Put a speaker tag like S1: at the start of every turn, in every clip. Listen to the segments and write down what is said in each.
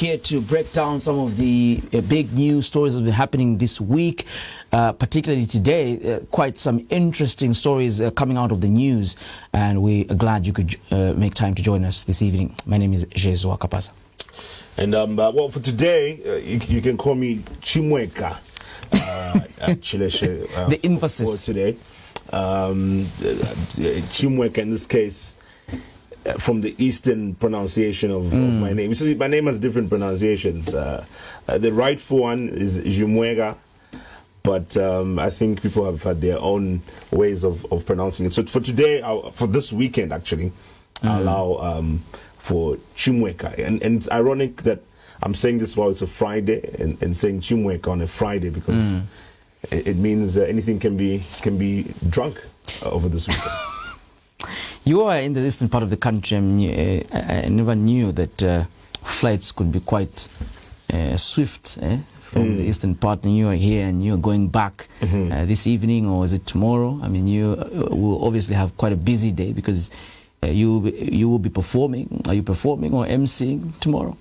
S1: here to break down some of the big news stories that have been happening this week, particularly today. Quite some interesting stories coming out of the news, and we are glad you could make time to join us this evening. My name is Cheswa Kapasa.
S2: And well, for today, you can call me Chimweka Chileshe.
S1: The emphasis
S2: for today. Chimweka in this case, from the Eastern pronunciation of my name. So my name has different pronunciations. The rightful one is Chimweka, but I think people have had their own ways of pronouncing it. So for today, for this weekend actually, I'll allow for Chimweka. And it's ironic that I'm saying this while it's a Friday and saying Chimweka on a Friday because it means anything can be drunk over this weekend.
S1: You are in the eastern part of the country. I never knew that flights could be quite swift from the eastern part. And you are here and you are going back this evening, or is it tomorrow? I mean, you will obviously have quite a busy day because you will be performing. Are you performing or emceeing tomorrow?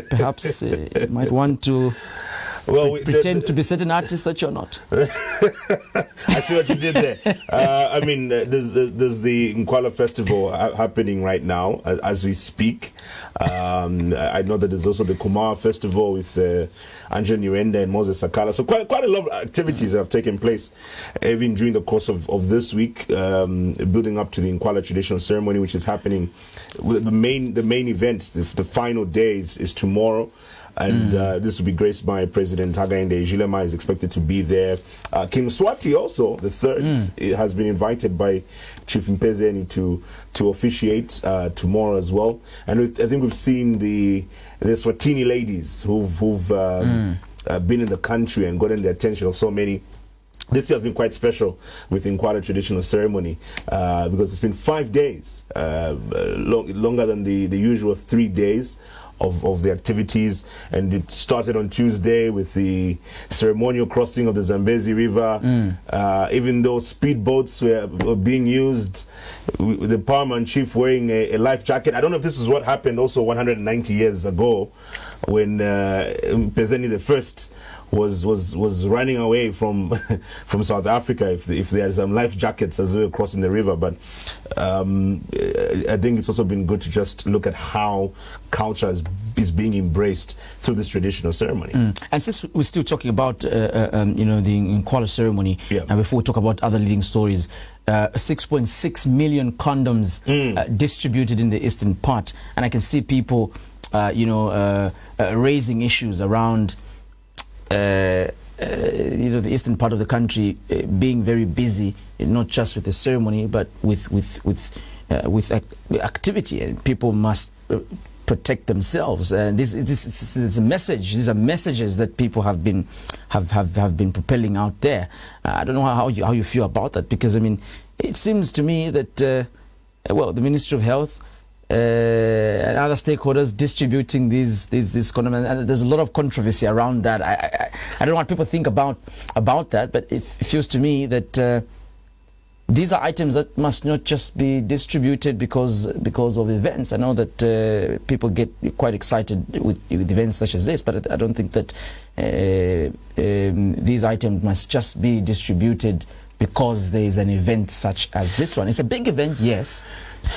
S1: Perhaps you might want to pretend to be certain artists that you're not.
S2: I see what you did there. I mean, there's the Nkwala Festival happening right now as we speak. I know that there's also the Kumar Festival with Angel Nyirenda and Moses Sakala. So quite a lot of activities have taken place even during the course of this week, building up to the Nkwala traditional ceremony, which is happening. The main event, the final day is tomorrow. And this will be graced by President Hakainde Hichilema is expected to be there. King Swati also, the third, has been invited by Chief Mpezeni to officiate tomorrow as well. And I think we've seen the Swatini ladies who've been in the country and gotten the attention of so many. This year has been quite special with Nkwala traditional ceremony because it's been 5 days, longer than the usual 3 days of the activities, and it started on Tuesday with the ceremonial crossing of the Zambezi River. Even though speedboats were being used, the paramount chief wearing a life jacket. I don't know if this is what happened also 190 years ago when Mpezeni the First was running away from South Africa if they had some life jackets as they were crossing the river. But I think it's also been good to just look at how culture is being embraced through this traditional ceremony.
S1: And since we're still talking about the Nkwala ceremony, and before we talk about other leading stories, 6.6 million condoms distributed in the eastern part, and I can see people raising issues around the eastern part of the country being very busy, not just with the ceremony, but with activity, and people must protect themselves. And this is a message. These are messages that people have been propelling out there. I don't know how you feel about that, because I mean, it seems to me that the Ministry of Health and other stakeholders distributing these condoms, and there's a lot of controversy around that. I don't know what people think about that, but it feels to me that these are items that must not just be distributed because of events. I know that people get quite excited with events such as this, but I don't think that these items must just be distributed because there is an event such as this one. It's a big event, yes.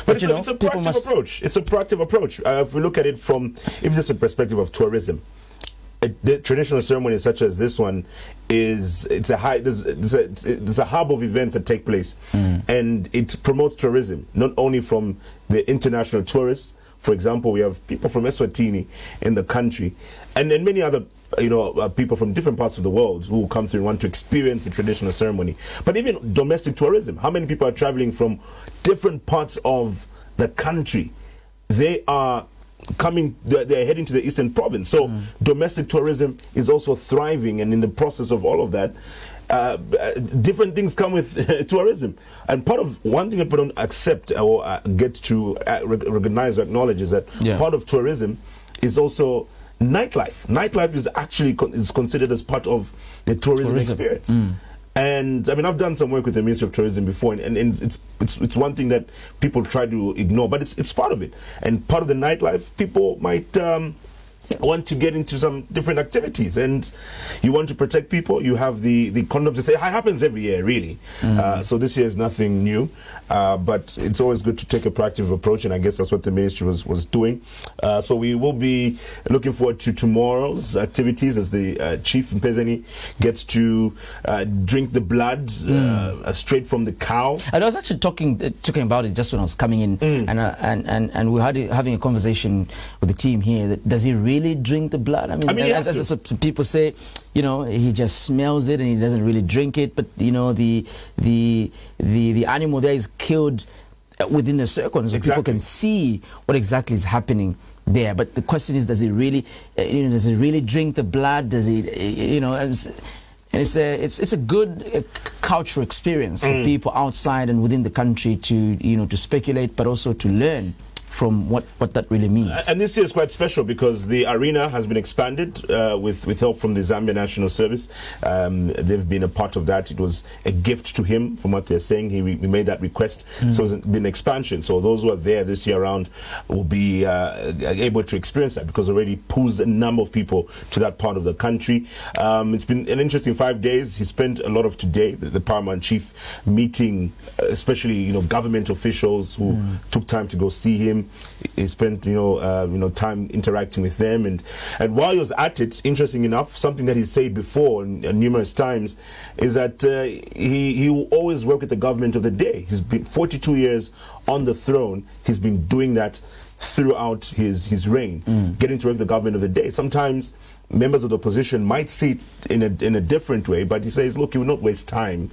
S2: But it's a proactive approach. It's a proactive approach. If we look at it from even just a perspective of tourism, the traditional ceremony such as this one there's a hub of events that take place, and it promotes tourism not only from the international tourists. For example, we have people from Eswatini in the country, and then many other people from different parts of the world who will come through and want to experience the traditional ceremony. But even domestic tourism, how many people are traveling from different parts of the country? They are they're heading to the Eastern Province. So domestic tourism is also thriving, and in the process of all of that, different things come with tourism. And part of one thing that people don't accept or get to recognize or acknowledge is that part of tourism is also nightlife. Nightlife is actually considered as part of the tourism experience. And I mean, I've done some work with the Ministry of Tourism before, and it's one thing that people try to ignore, but it's part of it. And part of the nightlife, people might want to get into some different activities, and you want to protect people. You have the condoms. It happens every year, really. So this year is nothing new, but it's always good to take a proactive approach, and I guess that's what the ministry was doing. So we will be looking forward to tomorrow's activities as the Chief Mpezeni gets to drink the blood straight from the cow.
S1: And I was actually talking about it just when I was coming in, and we had having a conversation with the team here. That does he really drink the blood? I mean as some people say, he just smells it and he doesn't really drink it. But the animal there is killed within the circle, so people can see what exactly is happening there. But the question is, does he really, drink the blood? Does he, And it's a good cultural experience for people outside and within the country to speculate, but also to learn from what that really means.
S2: And this year is quite special because the arena has been expanded with help from the Zambia National Service. They've been a part of that. It was a gift to him, from what they're saying. He made that request. So it's been an expansion. So those who are there this year around will be able to experience that, because already pulls a number of people to that part of the country. It's been an interesting 5 days. He spent a lot of today, the Paramount Chief, meeting especially government officials who took time to go see him. He spent time interacting with them, and while he was at it, interesting enough, something that he said before numerous times is that he will always work with the government of the day. He's been 42 years on the throne. He's been doing that throughout his reign, getting to work with the government of the day. Sometimes members of the opposition might see it in a different way, but he says, look, he will not waste time,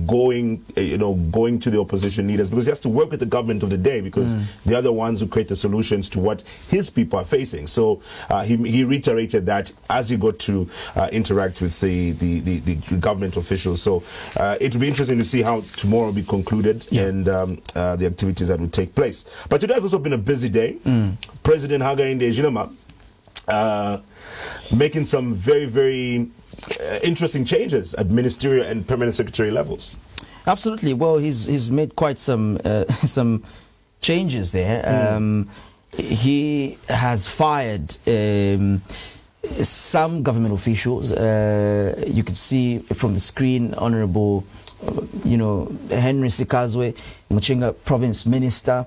S2: going to the opposition leaders, because he has to work with the government of the day, because they're the ones who create the solutions to what his people are facing. So he reiterated that as he got to interact with the government officials. So it will be interesting to see how tomorrow will be concluded and the activities that will take place. But today has also been a busy day. President Hichilema making some very, very interesting changes at ministerial and permanent secretary levels.
S1: Absolutely. Well, he's made quite some changes there. He has fired some government officials. You could see from the screen, Honorable, Henry Sikazwe, Muchinga Province Minister.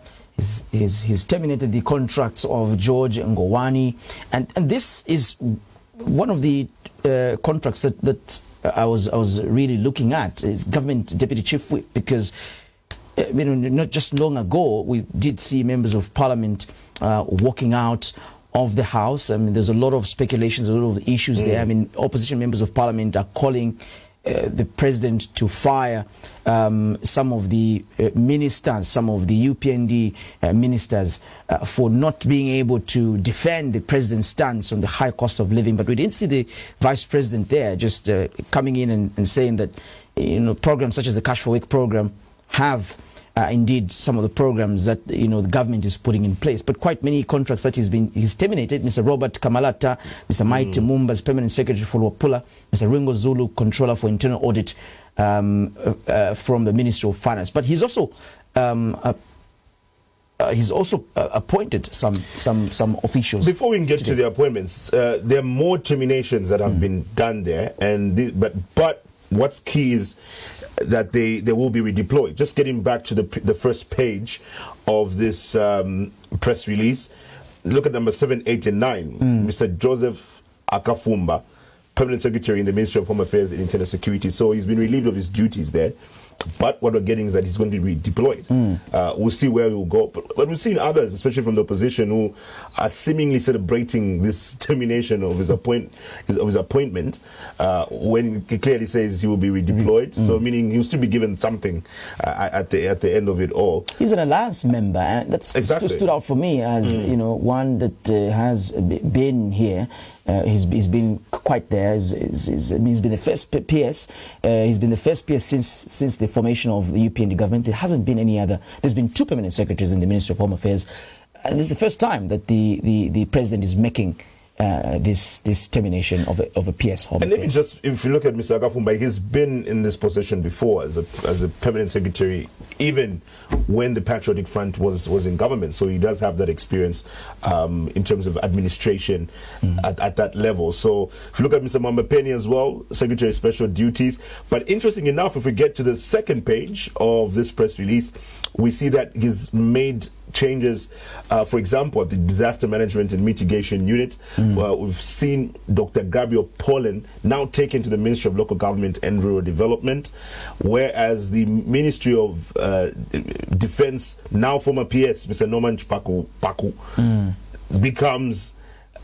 S1: He's terminated the contracts of George Ngowani, and this is one of the contracts that I was really looking at, is government deputy chief whip, because not just long ago we did see members of parliament walking out of the house. I mean, there's a lot of speculations, a lot of issues there. I mean, opposition members of parliament are calling the president to fire some of the ministers, some of the UPND ministers for not being able to defend the president's stance on the high cost of living. But we didn't see the vice president there just coming in and saying that programs such as the Cash for Work program have indeed some of the programs that the government is putting in place. But quite many contracts that he's terminated. Mr. Robert Kamalata, Mr. Maite Mumba's permanent secretary for Wapula, Mr. Ringo Zulu, controller for internal audit from the Ministry of Finance. But he's also appointed some officials.
S2: Before we get to the appointments, there are more terminations that have been done there, but what's key is that they will be redeployed. Just getting back to the first page of this press release, look at number 7, 8, and 9. Mr. Joseph Akafumba, Permanent Secretary in the Ministry of Home Affairs and Internal Security. So he's been relieved of his duties there. But what we're getting is that he's going to be redeployed. We'll see where he will go. But we've seen others, especially from the opposition, who are seemingly celebrating this termination of his appointment when he clearly says he will be redeployed. So meaning he'll still be given something at the end of it all.
S1: He's an alliance member. That's exactly stood out for me as one that has been here. He's been quite there. He's been the first PS. He's been the first PS since the formation of the UPND government. There hasn't been any other. There's been 2 permanent secretaries in the Ministry of Home Affairs, and this is the first time that the president is making this termination of a PS Home
S2: And
S1: Affairs.
S2: maybe just, if you look at Mr. Agafumba, he's been in this position before as a permanent secretary, even when the Patriotic Front was in government. So he does have that experience in terms of administration at that level. So if you look at Mr. Mwambapeni as well, Secretary of Special Duties. But interesting enough, if we get to the second page of this press release, we see that he's made changes, for example, at the Disaster Management and Mitigation Unit. We've seen Dr. Gabriel Pollen now taken to the Ministry of Local Government and Rural Development, whereas the Ministry of Defense, now former PS, Mr. Norman Paku, becomes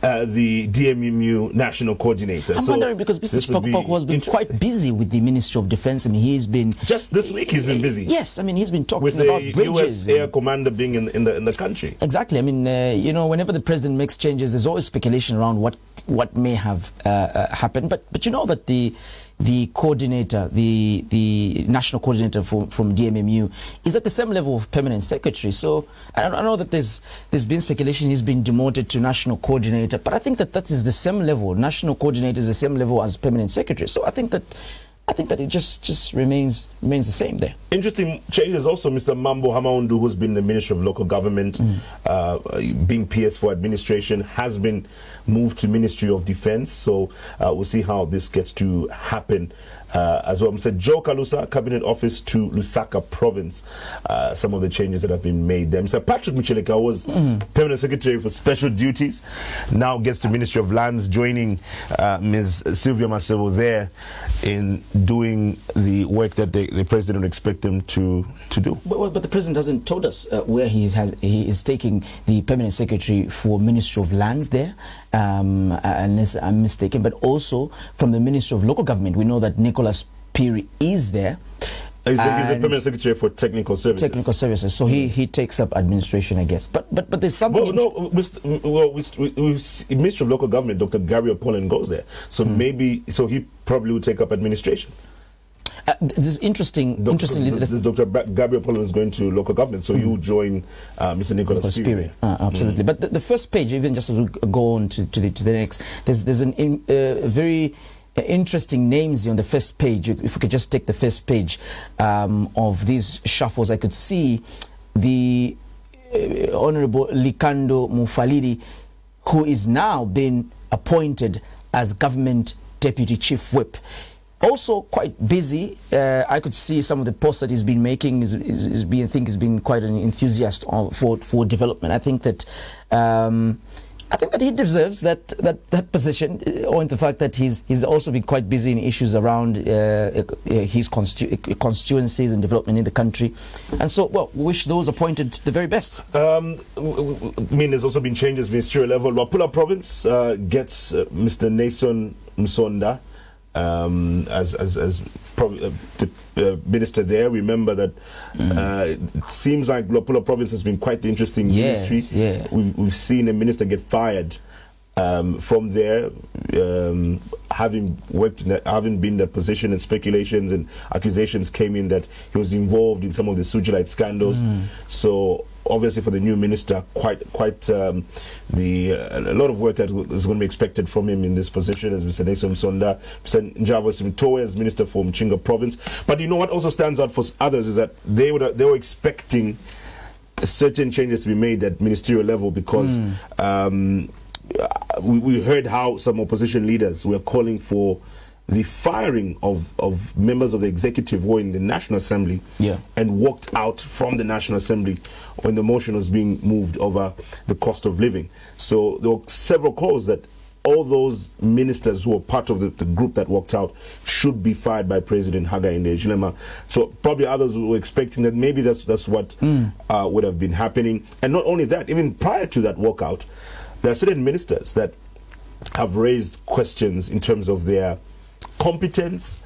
S2: the DMMU National Coordinator.
S1: I'm wondering, because Mr. Chipakupako has been quite busy with the Ministry of Defense. I mean, he's been...
S2: Just this week he's been busy.
S1: Yes, I mean, he's been talking
S2: with
S1: about
S2: the
S1: bridges.
S2: US Air Commander being in the country.
S1: Exactly. I mean, whenever the president makes changes, there's always speculation around what may have happened. But you know that the coordinator, the national coordinator from DMMU, is at the same level of permanent secretary. So I know that there's been speculation he's been demoted to national coordinator, but I think that is the same level. National coordinator is the same level as permanent secretary. So I think that it just remains the same there. Interesting
S2: changes also. Mr. Mambo Hamaundu, who's been the Minister of Local Government, being PS for administration, has been moved to Ministry of Defense. So we'll see how this gets to happen as well. Mr. Joe Kalusa, Cabinet Office to Lusaka Province. Some of the changes that have been made there. Mr. Patrick Micheleka was Permanent Secretary for Special Duties, now gets to Ministry of Lands, joining Ms. Sylvia Masebo there in doing the work that the President would expect him to do.
S1: But the President hasn't told us where he is taking the Permanent Secretary for Ministry of Lands there, unless I'm mistaken, but also from the Ministry of Local Government. We know that Nicholas Piri is there.
S2: He's the Permanent Secretary for Technical Services.
S1: Technical Services. So he takes up administration, I guess. But there's something...
S2: Ministry of Local Government, Dr. Gabriel Pollen goes there. So so he probably will take up administration.
S1: This is interesting. Interestingly,
S2: Dr. Gabriel Pollen is going to local government, so you join Mr. Nicholas Piri.
S1: Absolutely. But the first page, even just as we go on to the next, there's a very interesting names on the first page. If we could just take the first page of these shuffles, I could see the Honorable Likando Mufalidi, who is now been appointed as Government Deputy Chief Whip. Also quite busy. I could see some of the posts that he's been making. He's been quite an enthusiast for development. I think that he deserves that position, owing to the fact that he's also been quite busy in issues around his constituencies and development in the country. And so, well, we wish those appointed the very best.
S2: There's also been changes ministerial level. Wapula Province gets Mr. Nason Msonda as the minister there. Remember that it seems like Wapula Province has been quite the interesting ministry.
S1: Yeah.
S2: We've seen a minister get fired from there, having been in that position, and speculations and accusations came in that he was involved in some of the Sujilite scandals. So obviously for the new minister, quite a lot of work that is going to be expected from him in this position, as Mr. Nason Msonda, Mr. Njava Simtoe as Minister for Mchinga Province. But you know what also stands out for others is that they were expecting certain changes to be made at ministerial level, because we heard how some opposition leaders were calling for the firing of members of the executive who were in the National Assembly and walked out from the National Assembly when the motion was being moved over the cost of living. So there were several calls that all those ministers who were part of the group that walked out should be fired by President Hakainde Hichilema. So probably others were expecting that maybe that's what would have been happening. And not only that, even prior to that walkout, there are certain ministers that have raised questions in terms of their competence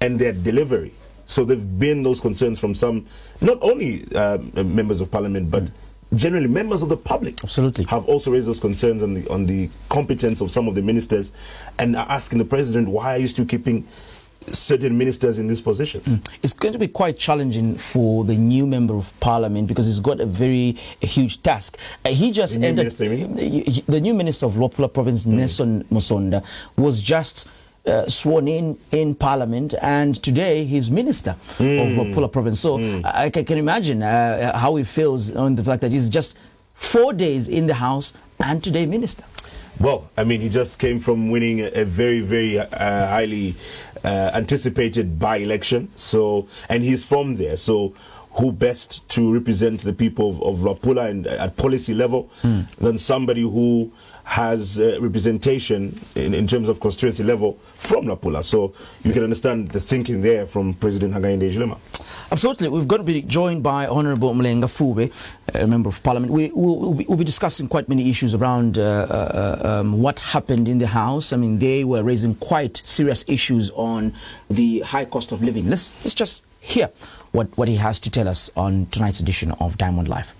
S2: and their delivery. So there have been those concerns from some, not only members of parliament, but generally members of the public.
S1: Absolutely.
S2: Have also raised those concerns on the competence of some of the ministers, and are asking the president, why are you still keeping certain ministers in these positions.
S1: It's going to be quite challenging for the new member of parliament because he's got a huge task. He just entered. The new minister of Lopula Province, Nelson Musonda, was just sworn in parliament, and today he's minister of Lopula Province. So I can imagine how he feels on the fact that he's just 4 days in the house and today minister.
S2: Well, I mean, he just came from winning a very, very highly anticipated by-election. So, and he's from there. So, who best to represent the people of Lopula and at policy level than somebody who has representation in terms of constituency level from Lopula. So you can understand the thinking there from President Hakainde Hichilema.
S1: Absolutely. We've got to be joined by Honorable Mlenga Fube, a member of parliament. We'll be discussing quite many issues around what happened in the House. I mean, they were raising quite serious issues on the high cost of living. Let's just hear what he has to tell us on tonight's edition of Diamond Live.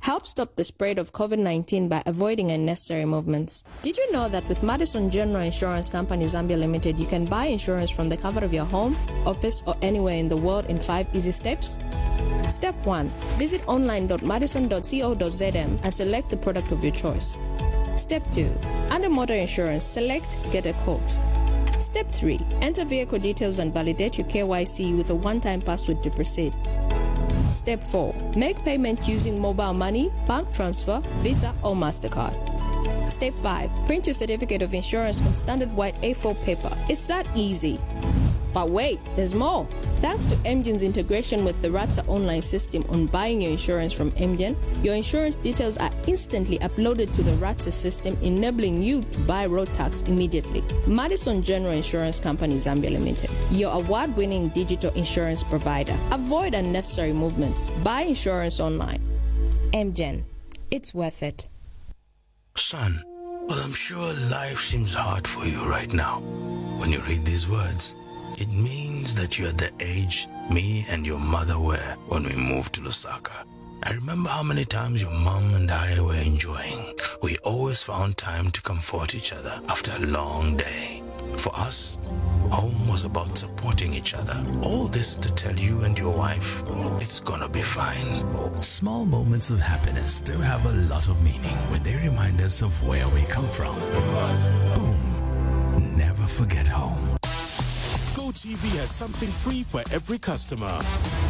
S3: Help stop the spread of COVID-19 by avoiding unnecessary movements. Did you know that with Madison General Insurance Company Zambia Limited, you can buy insurance from the comfort of your home, office, or anywhere in the world in 5 easy steps? Step 1. Visit online.madison.co.zm and select the product of your choice. Step 2. Under motor insurance, select Get a Quote. Step 3. Enter vehicle details and validate your KYC with a one-time password to proceed. Step 4. Make payment using mobile money, bank transfer, Visa or MasterCard. Step 5. Print your certificate of insurance on standard white A4 paper. It's that easy. But wait, there's more. Thanks to MGen's integration with the RATSA online system on buying your insurance from MGen, your insurance details are instantly uploaded to the RATSA system, enabling you to buy road tax immediately. Madison General Insurance Company Zambia Limited, your award-winning digital insurance provider. Avoid unnecessary movements. Buy insurance online. MGen, it's worth it.
S4: Son, well, I'm sure life seems hard for you right now. When you read these words, it means that you're at the age me and your mother were when we moved to Lusaka. I remember how many times your mom and I were enjoying. We always found time to comfort each other after a long day. For us, home was about supporting each other. All this to tell you and your wife, it's gonna be fine.
S5: Small moments of happiness do have a lot of meaning when they remind us of where we come from. Boom. Never forget home.
S6: GoTV has something free for every customer.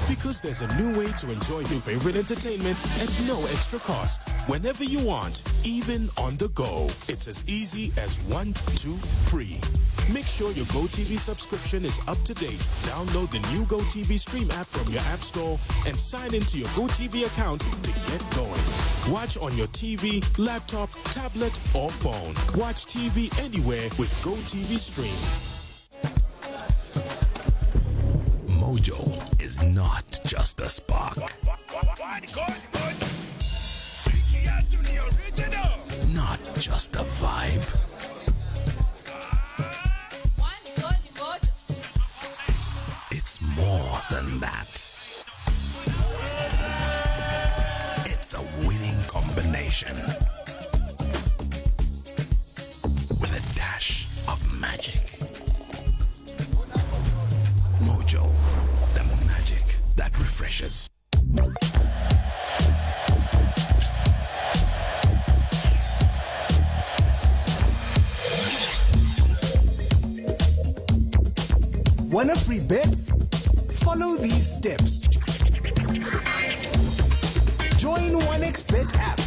S6: Because there's a new way to enjoy your favorite entertainment at no extra cost. Whenever you want, even on the go. It's as easy as 1, 2, 3. Make sure your GoTV subscription is up to date. Download the new GoTV Stream app from your app store and sign into your GoTV account to get going. Watch on your TV, laptop, tablet, or phone. Watch TV anywhere with GoTV Stream.
S5: Mojo is not just a spark. Not just a vibe. It's more than that. It's a winning combination. With a dash of magic. Mojo, the magic that refreshes.
S7: Want a free bets? Follow these steps. Join 1xBet app.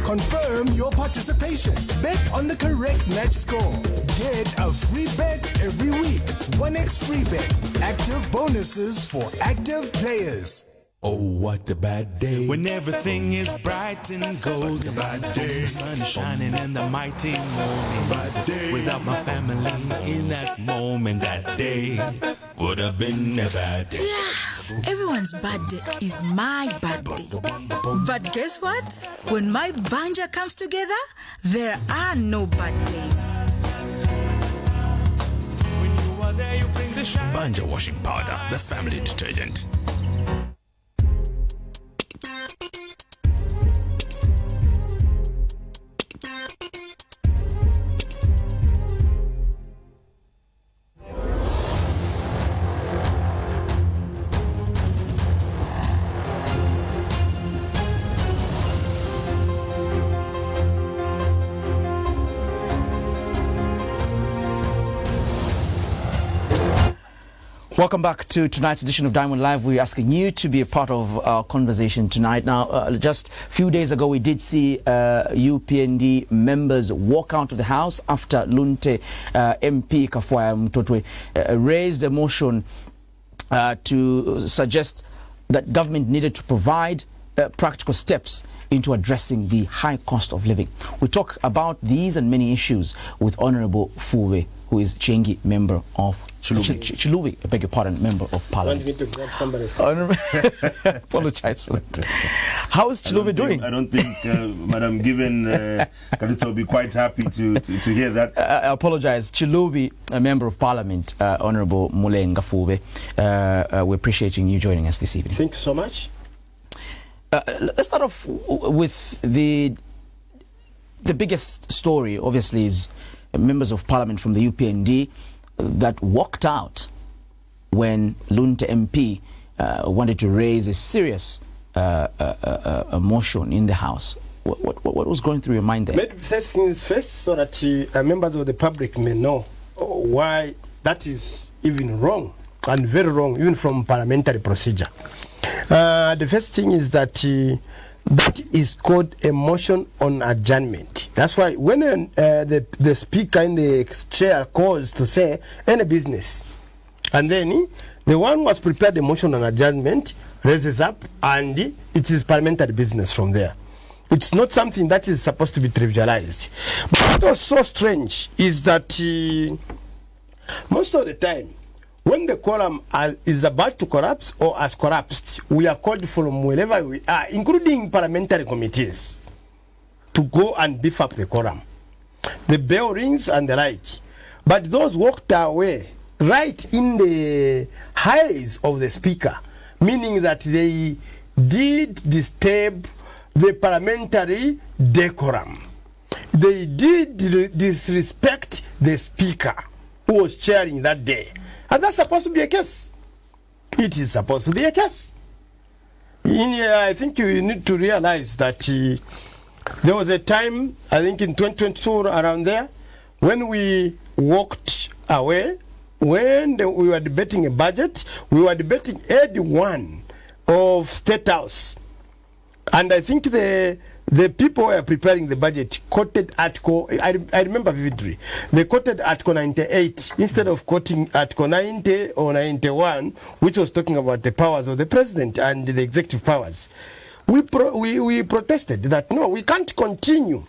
S7: Confirm your participation. Bet on the correct match score. Get a free bet every week. 1x free bet. Active bonuses for active players.
S5: Oh, what a bad day.
S4: When everything is bright and gold, a bad day. The sun is shining and the mighty morning. Bad day. Without my family in that moment, that day would have been a bad day.
S8: Yeah, everyone's bad day is my bad day. But guess what? When my banja comes together, there are no bad days.
S4: When you are there, you bring the shine.
S5: Banja washing powder, the family detergent.
S1: Welcome back to tonight's edition of Diamond Live. We're asking you to be a part of our conversation tonight. Now, just a few days ago, we did see UPND members walk out of the House after Lunte MP Kafwaya Mtotwe raised a motion to suggest that government needed to provide practical steps into addressing the high cost of living. We talk about these and many issues with Honorable Fuwe, who is Chengi, member of Chilubi, I beg your pardon, member of Parliament.
S9: Want me to grab somebody's
S1: Apologize for that. How is Chilubi doing?
S2: I don't think Madam Given Kadito will be quite happy to hear that.
S1: I apologize. Chilubi, a member of Parliament, Honorable Mulenga Fuwe, we're appreciating you joining us this evening.
S9: Thank you so much.
S1: Let's start off with the biggest story, obviously, is members of Parliament from the UPND that walked out when Lunte MP wanted to raise a serious motion in the House. What was going through your mind there?
S9: Maybe first things first, so that members of the public may know why that is even wrong, and very wrong, even from parliamentary procedure. The first thing is that that is called a motion on adjournment. That's why when the speaker in the chair calls to say any business, and then the one who has prepared the motion on adjournment raises up, and it is parliamentary business from there. It's not something that is supposed to be trivialized. But what was so strange is that most of the time, when the quorum is about to collapse or has collapsed, we are called from wherever we are, including parliamentary committees, to go and beef up the quorum. The bell rings and the like. But those walked away right in the eyes of the speaker, meaning that they did disturb the parliamentary decorum. They did disrespect the speaker who was chairing that day. And that's supposed to be a case. It is supposed to be a case. I think you need to realize that there was a time, I think in 2022 around there, when we walked away, when we were debating a budget, we were debating Ed 1 of State House. And I think the people who were preparing the budget quoted Article, I remember vividly, they quoted Article 98 instead of quoting Article 90 or 91, which was talking about the powers of the president and the executive powers. We protested that no, we can't continue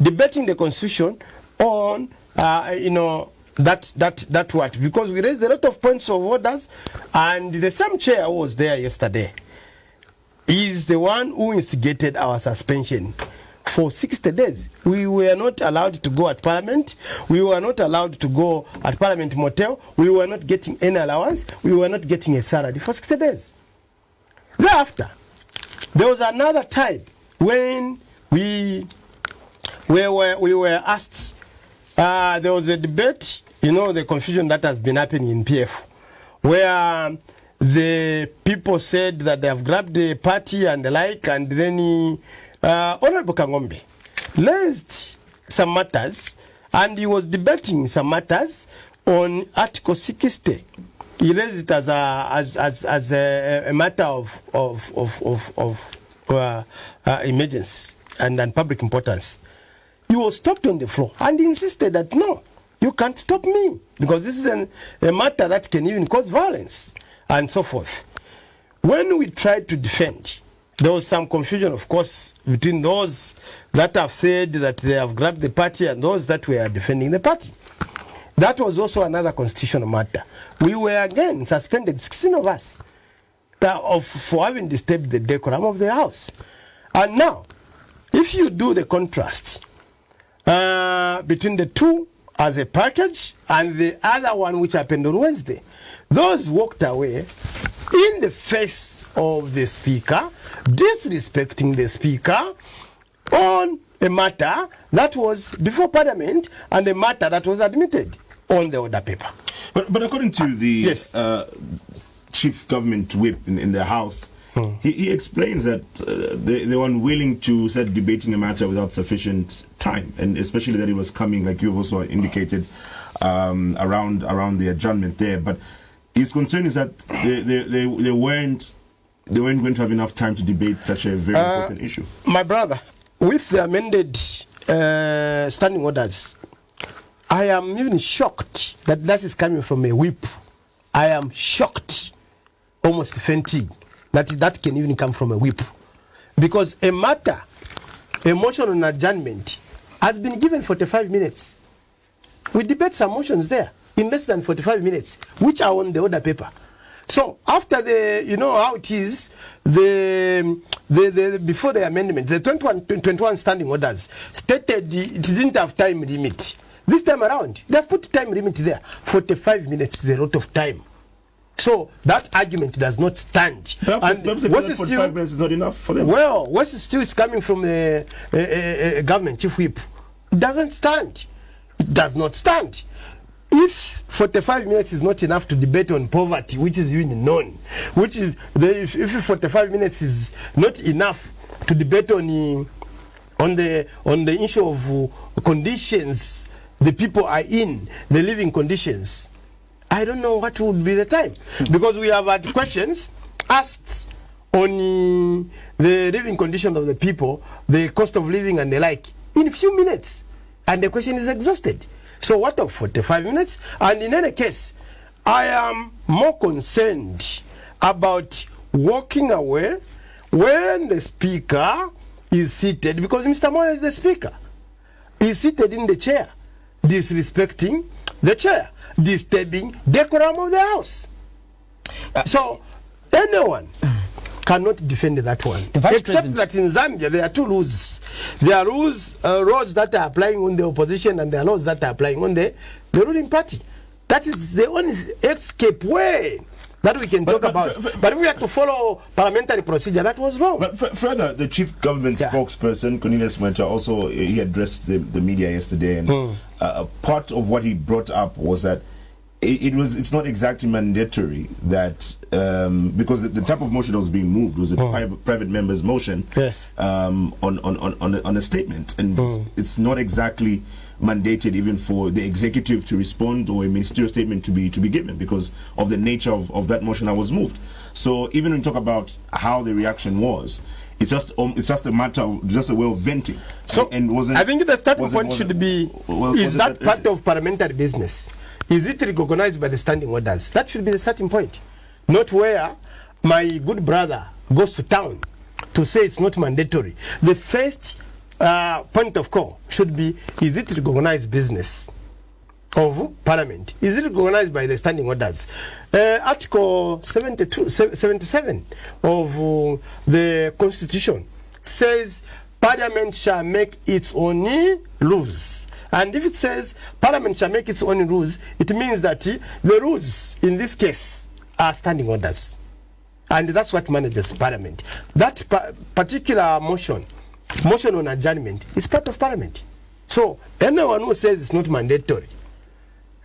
S9: debating the Constitution on, that what, because we raised a lot of points of orders, and the same chair who was there yesterday is the one who instigated our suspension for 60 days. We were not allowed to go at Parliament. We were not allowed to go at Parliament Motel. We were not getting any allowance. We were not getting a salary for 60 days. Thereafter, there was another time when we were asked, there was a debate, the confusion that has been happening in PF, where the people said that they have grabbed the party and the like, and then Honorable Kangombe raised some matters, and he was debating some matters on Article 60. He raised it as a matter of emergency and public importance. He was stopped on the floor and insisted that no, you can't stop me, because this is a matter that can even cause violence and so forth. when we tried to defend, there was some confusion, of course, between those that have said that they have grabbed the party and those that were defending the party. That was also another constitutional matter. We were again suspended, 16 of us, for having disturbed the decorum of the House. And now, if you do the contrast between the two as a package and the other one which happened on Wednesday, those walked away in the face of the Speaker, disrespecting the Speaker on a matter that was before Parliament and a matter that was admitted on the order paper.
S2: But according to the chief government whip in the House, he explains that they were unwilling to start debating a matter without sufficient time, and especially that it was coming, like you've also indicated, around the adjournment there. But his concern is that they weren't going to have enough time to debate such a very important issue.
S9: My brother, with the amended standing orders, I am even shocked that is coming from a whip. I am shocked, almost fainting, that can even come from a whip. Because a motion on adjournment, has been given 45 minutes. We debate some motions there in less than 45 minutes, which are on the order paper. So after how it is, before the amendment, the 21 standing orders stated it didn't have time limit. This time around, they have put time limit there. 45 minutes is a lot of time. So that argument does not stand.
S2: Perhaps 45 minutes is not enough for them.
S9: Well, what is still coming from a government chief whip? It doesn't stand. It does not stand. If 45 minutes is not enough to debate on poverty, which is even known, if 45 minutes is not enough to debate on the issue of conditions the people are in, the living conditions, I don't know what would be the time. Because we have had questions asked on the living conditions of the people, the cost of living and the like, in a few minutes. And the question is exhausted. So what of 45 minutes? And in any case, I am more concerned about walking away when the Speaker is seated, because Mr. Moyo is the Speaker. He's seated in the chair, disrespecting the chair, disturbing decorum of the House. So anyone cannot defend that one. Except that in Zambia there are two rules. There are laws that are applying on the opposition, and there are laws that are applying on the ruling party. That is the only escape way that we can talk about. But if we have to follow parliamentary procedure, that was wrong.
S2: But further, the chief government spokesperson, Cornelius Mwenta, also he addressed the media yesterday, and part of what he brought up was that it's not exactly mandatory that because the type of motion that was being moved was a private member's motion on a statement, and it's not exactly mandated even for the executive to respond or a ministerial statement to be given because of the nature of that motion that was moved. So even when you talk about how the reaction was, it's just a matter of just a way of venting.
S9: So I think the starting point should be: is that part of parliamentary business? Is it recognized by the standing orders? That should be the starting point. Not where my good brother goes to town to say it's not mandatory. The first point of call should be: is it recognized business of Parliament? Is it recognized by the standing orders? Article 77 of the Constitution says Parliament shall make its own rules. And if it says Parliament shall make its own rules, it means that the rules in this case are standing orders. And that's what manages Parliament. That particular motion on adjournment is part of Parliament. So anyone who says it's not mandatory,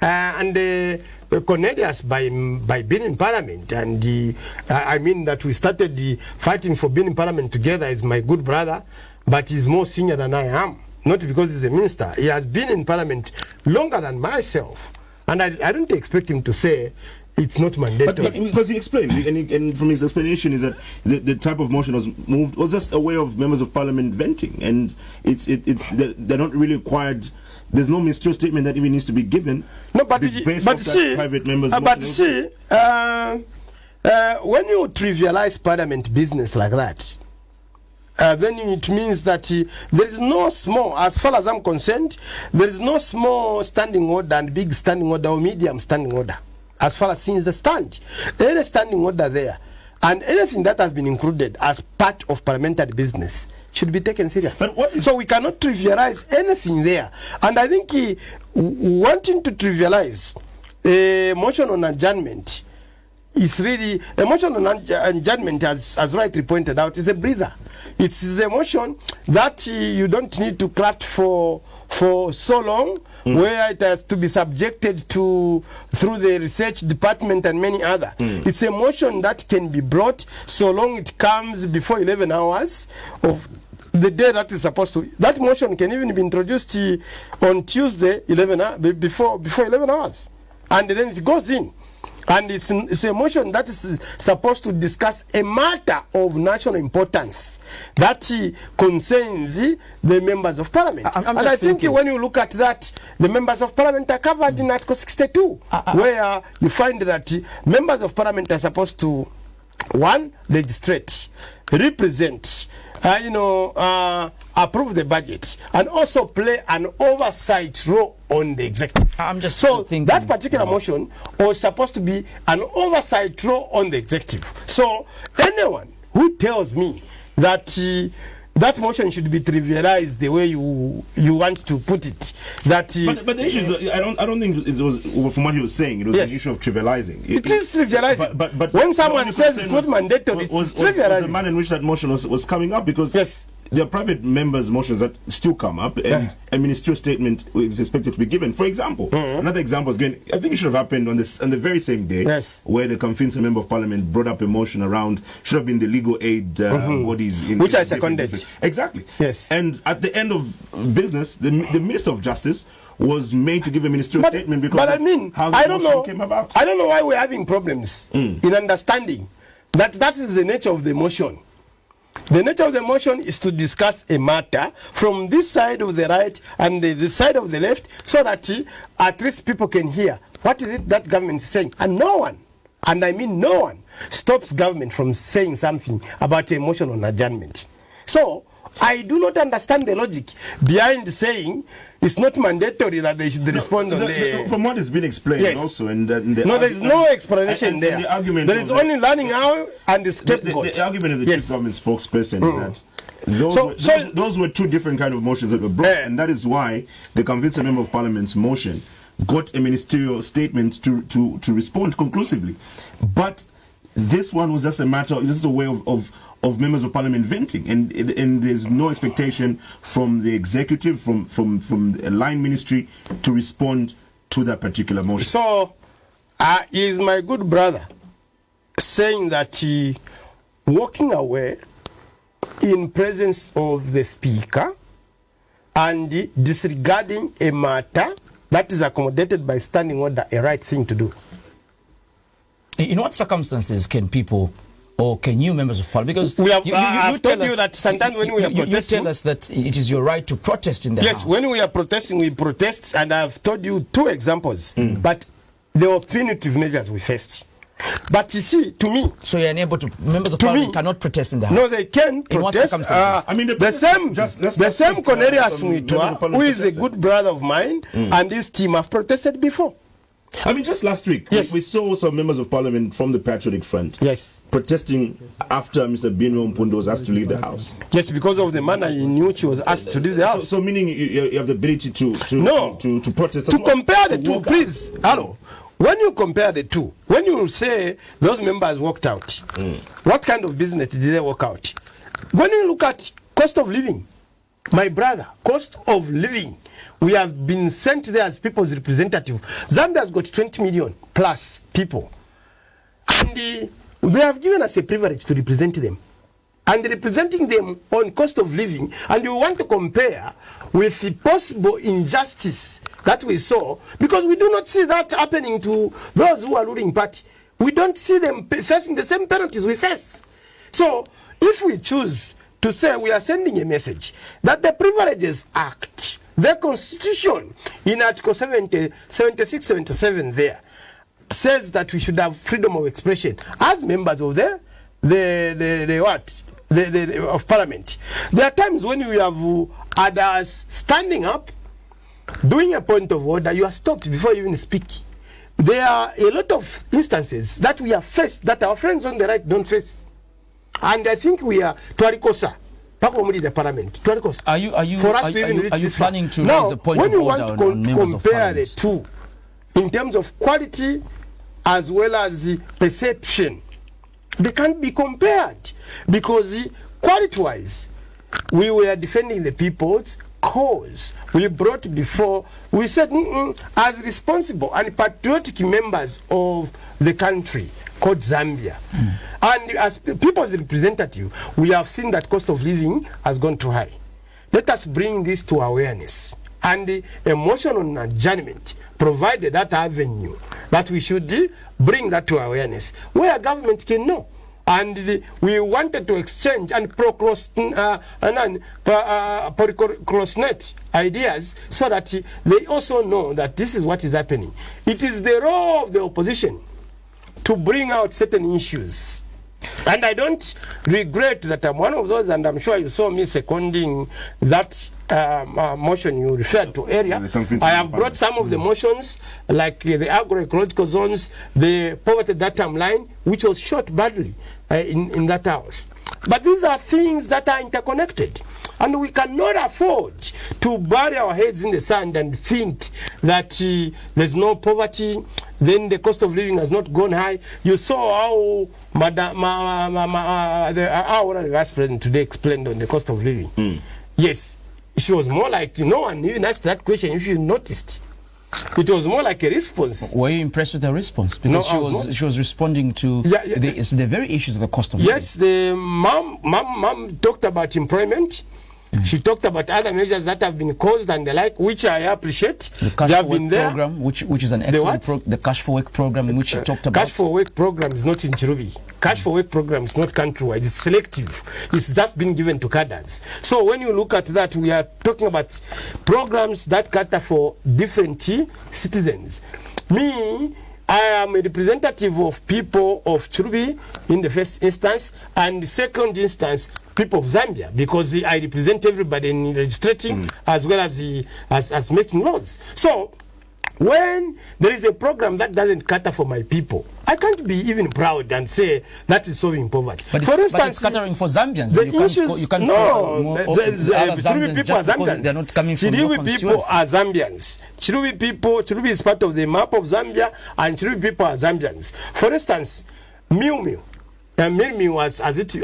S9: and Cornelius by being in Parliament, and I mean that we started fighting for being in Parliament together, is my good brother, but he's more senior than I am. Not because he's a minister. He has been in Parliament longer than myself. And I don't expect him to say it's not mandatory.
S2: But because he explained, and from his explanation is that the type of motion was moved was just a way of members of Parliament venting. And they're not really required. There's no ministerial statement that even needs to be given.
S9: No, but
S2: private members.
S9: when you trivialize parliament business like that, then it means that there is no small, as far as I'm concerned, there is no small standing order and big standing order or medium standing order. As far as things stand, any standing order there and anything that has been included as part of parliamentary business should be taken serious. So we cannot trivialize anything there. And I think wanting to trivialize a motion on adjournment is really, a motion on adjournment, as rightly pointed out, is a breather. It's a motion that you don't need to craft for so long, where it has to be subjected to through the research department and many other. It's a motion that can be brought so long it comes before 11 hours of the day that is supposed to. That motion can even be introduced on Tuesday, before 11 hours, and then it goes in. And it's a motion that is supposed to discuss a matter of national importance that concerns the members of parliament. And I think when you look at that, the members of parliament are covered in Article 62, where you find that members of parliament are supposed to, one, legislate, represent, approve the budget, and also play an oversight role on the executive. That particular motion was supposed to be an oversight role on the executive. So anyone who tells me that that motion should be trivialized the way you want to put it, but
S2: the issue is, I don't think it was, from what he was saying, it was an issue of trivializing.
S9: It is trivializing. But when someone says it's not mandatory, it's trivializing.
S2: Was the manner in which that motion was coming up, because there are private members' motions that still come up, and a ministerial statement is expected to be given. For example, another example is going, I think it should have happened on the very same day, where the Convincing Member of Parliament brought up a motion around, should have been the legal aid bodies.
S9: Which I seconded.
S2: Exactly.
S9: Yes.
S2: And at the end of business, the Minister of Justice was made to give a ministerial statement because how the motion came about.
S9: I don't know why we're having problems in understanding that is the nature of the motion. The nature of the motion is to discuss a matter from this side of the right and the side of the left, so that at least people can hear what is it that government is saying. And no one, and I mean no one, stops government from saying something about a motion on adjournment. So I do not understand the logic behind saying it's not mandatory that they should respond on the...
S2: From what has been explained also. And
S9: there is no explanation there.
S2: The argument
S9: there is only learning out and the scapegoat.
S2: The argument of the chief government spokesperson is that those were two different kind of motions that were brought, and that is why the Convincing Member of Parliament's motion got a ministerial statement to respond conclusively. But this one was just a matter, this is a way of members of parliament venting, and there's no expectation from the executive, from a line ministry, to respond to that particular motion.
S9: So, is my good brother saying that walking away in presence of the speaker and disregarding a matter that is accommodated by standing order a right thing to do?
S1: In what circumstances can people, or can you, members of parliament, because
S9: I've told you that sometimes when we are protesting,
S1: you tell us that it is your right to protest in the house.
S9: Yes, when we are protesting, we protest, and I've told you two examples, but there were punitive measures we faced. But you see, to me...
S1: So you're unable to... Members of parliament cannot protest in the house?
S9: No, they can protest.
S1: In what circumstances?
S9: The same Cornelius Mwitwa, who is a good brother of mine, and his team have protested before.
S2: I mean, just last week, we saw some members of parliament from the Patriotic Front protesting after Mr. Binwo Mpundo was asked to leave the house.
S9: Yes, because of the manner in which he was asked to leave the house.
S2: So meaning you have the ability to protest.
S9: To compare the two, please. Hello. When you compare the two, when you say those members walked out, what kind of business did they walk out? When you look at cost of living, my brother, cost of living, we have been sent there as people's representative. Zambia has got 20 million plus people. And they have given us a privilege to represent them. And representing them on cost of living, and you want to compare with the possible injustice that we saw, because we do not see that happening to those who are ruling party. We don't see them facing the same penalties we face. So, if we choose to say we are sending a message that the Privileges Act, the Constitution in Article 76, 77 there, says that we should have freedom of expression as members of the of Parliament. There are times when we have others standing up, doing a point of order, you are stopped before you even speak. There are a lot of instances that we have faced that our friends on the right don't face. And I think we are Twarikosa. The Parliament.
S1: Are you planning to
S9: now,
S1: raise a point
S9: when
S1: of
S9: you
S1: order
S9: want
S1: on
S9: to
S1: members of
S9: compare the
S1: Parliament?
S9: two in terms of quality as well as the perception, they can't be compared, because quality-wise, we were defending the people's cause. We brought before, we said, as responsible and patriotic members of the country called Zambia. And as people's representative, we have seen that cost of living has gone too high. Let us bring this to awareness. And the emotional adjournment provided that avenue that we should bring that to awareness, where government can know. And we wanted to exchange and cross-net ideas so that they also know that this is what is happening. It is the role of the opposition to bring out certain issues. And I don't regret that I'm one of those, and I'm sure you saw me seconding that motion you referred to earlier. I have brought some of the motions, like the agroecological zones, the poverty data line, which was shot badly in that house. But these are things that are interconnected. And we cannot afford to bury our heads in the sand and think that there's no poverty, then the cost of living has not gone high. You saw how our Vice President today explained on the cost of living. Yes, she was more like, no one even asked that question, if you noticed. It was more like a response.
S1: Were you impressed with her response? Because she was responding to the very issues of the cost of living.
S9: Yes, the mom talked about employment. She talked about other measures that have been caused and the like, which I appreciate.
S1: The Cash for Work program, which is an excellent the Cash for Work program, in which she talked about.
S9: Cash for Work program is not in Chirubi. Cash for Work program is not countrywide. It's selective. It's just been given to cadres. So when you look at that, we are talking about programs that cater for different citizens. Me, I am a representative of people of Chirubi in the first instance, and the second instance, people of Zambia, because I represent everybody in registrating as well as making laws. So when there is a program that doesn't cater for my people, I can't be even proud and say that is solving poverty.
S1: But for instance, it's catering for Zambians.
S9: The issues, Chirubi people are Zambians.
S1: They're not coming from
S9: Chirubi people are Zambians. Chirubi is part of the map of Zambia, and Chirubi people are Zambians. For instance, Miu Mirmiu,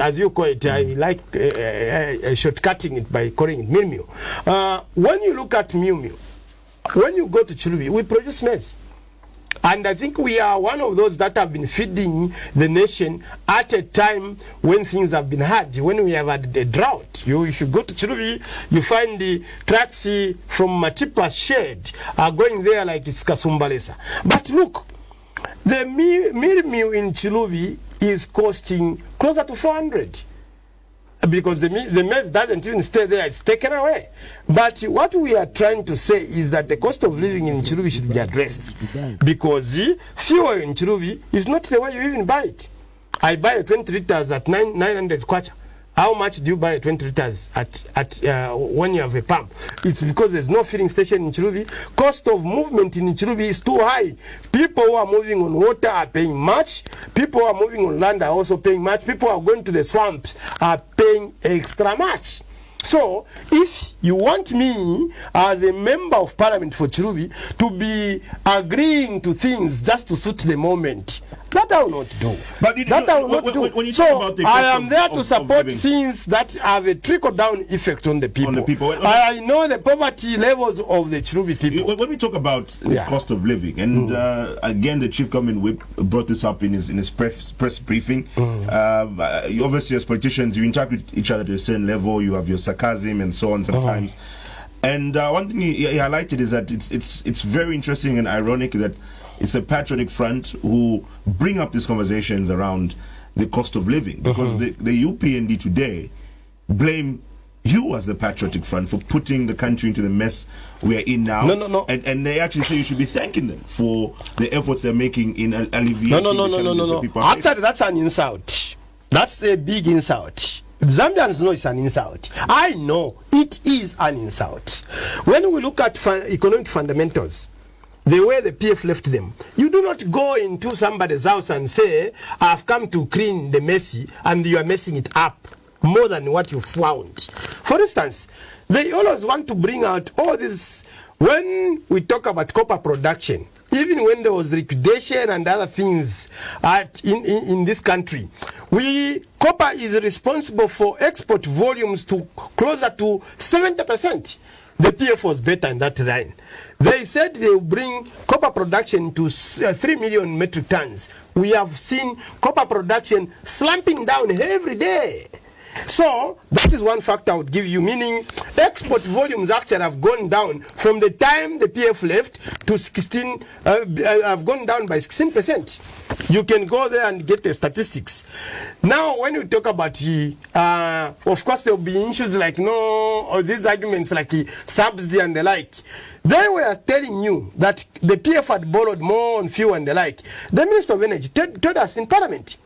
S9: as you call it, I like shortcutting it by calling it Mirmiu. When you look at Miu, when you go to Chirubi, we produce maize. And I think we are one of those that have been feeding the nation at a time when things have been hard, when we have had a drought. You should go to Chirubi, you find the trucks from Matipa shed are going there like it's Kasumbalesa. But look, the Mirmiu in Chirubi is costing closer to 400, because the maize doesn't even stay there, it's taken away. But what we are trying to say is that the cost of living in Chirubi should be addressed, because fuel in Chirubi is not the way you even buy it. I buy a 20 liters at 900 kwacha. How much do you buy 20 liters at when you have a pump? It's because there's no filling station in Chirubi. Cost of movement in Chirubi is too high. People who are moving on water are paying much. People who are moving on land are also paying much. People who are going to the swamps are paying extra much. So, if you want me as a member of Parliament for Chirubi to be agreeing to things just to suit the moment, that I will not do. So I am there to support things that have a trickle-down effect on the people. I know the poverty levels of the Chirubi people.
S2: When we talk about the cost of living, and again, the Chief Government Whip brought this up in his press briefing. Obviously, as politicians, you interact with each other to a certain level. You have your sarcasm and so on sometimes. And one thing he highlighted is that it's very interesting and ironic that it's a patriotic front who bring up these conversations around the cost of living, because the UPND today blame you as the Patriotic Front for putting the country into the mess we are in now.
S9: No.
S2: And they actually say you should be thanking them for the efforts they're making in alleviating the challenges that people are facing.
S9: Actually, that's an insult. That's a big insult. Zambians know it's an insult. I know it is an insult. When we look at economic fundamentals, the way the PF left them, you do not go into somebody's house and say, I've come to clean the messy, and you are messing it up more than what you found. For instance, they always want to bring out all this. When we talk about copper production, even when there was liquidation and other things in this country, copper is responsible for export volumes to closer to 70%. The PF was better in that line. They said they will bring copper production to 3 million metric tons. We have seen copper production slumping down every day. So that is one factor I would give you, meaning export volumes actually have gone down from the time the PF left to 16, have gone down by 16%. You can go there and get the statistics. Now, when you talk about, of course, there will be issues like or these arguments like subsidy and the like. They were telling you that the PF had borrowed more on fuel and the like. The Minister of Energy told us in Parliament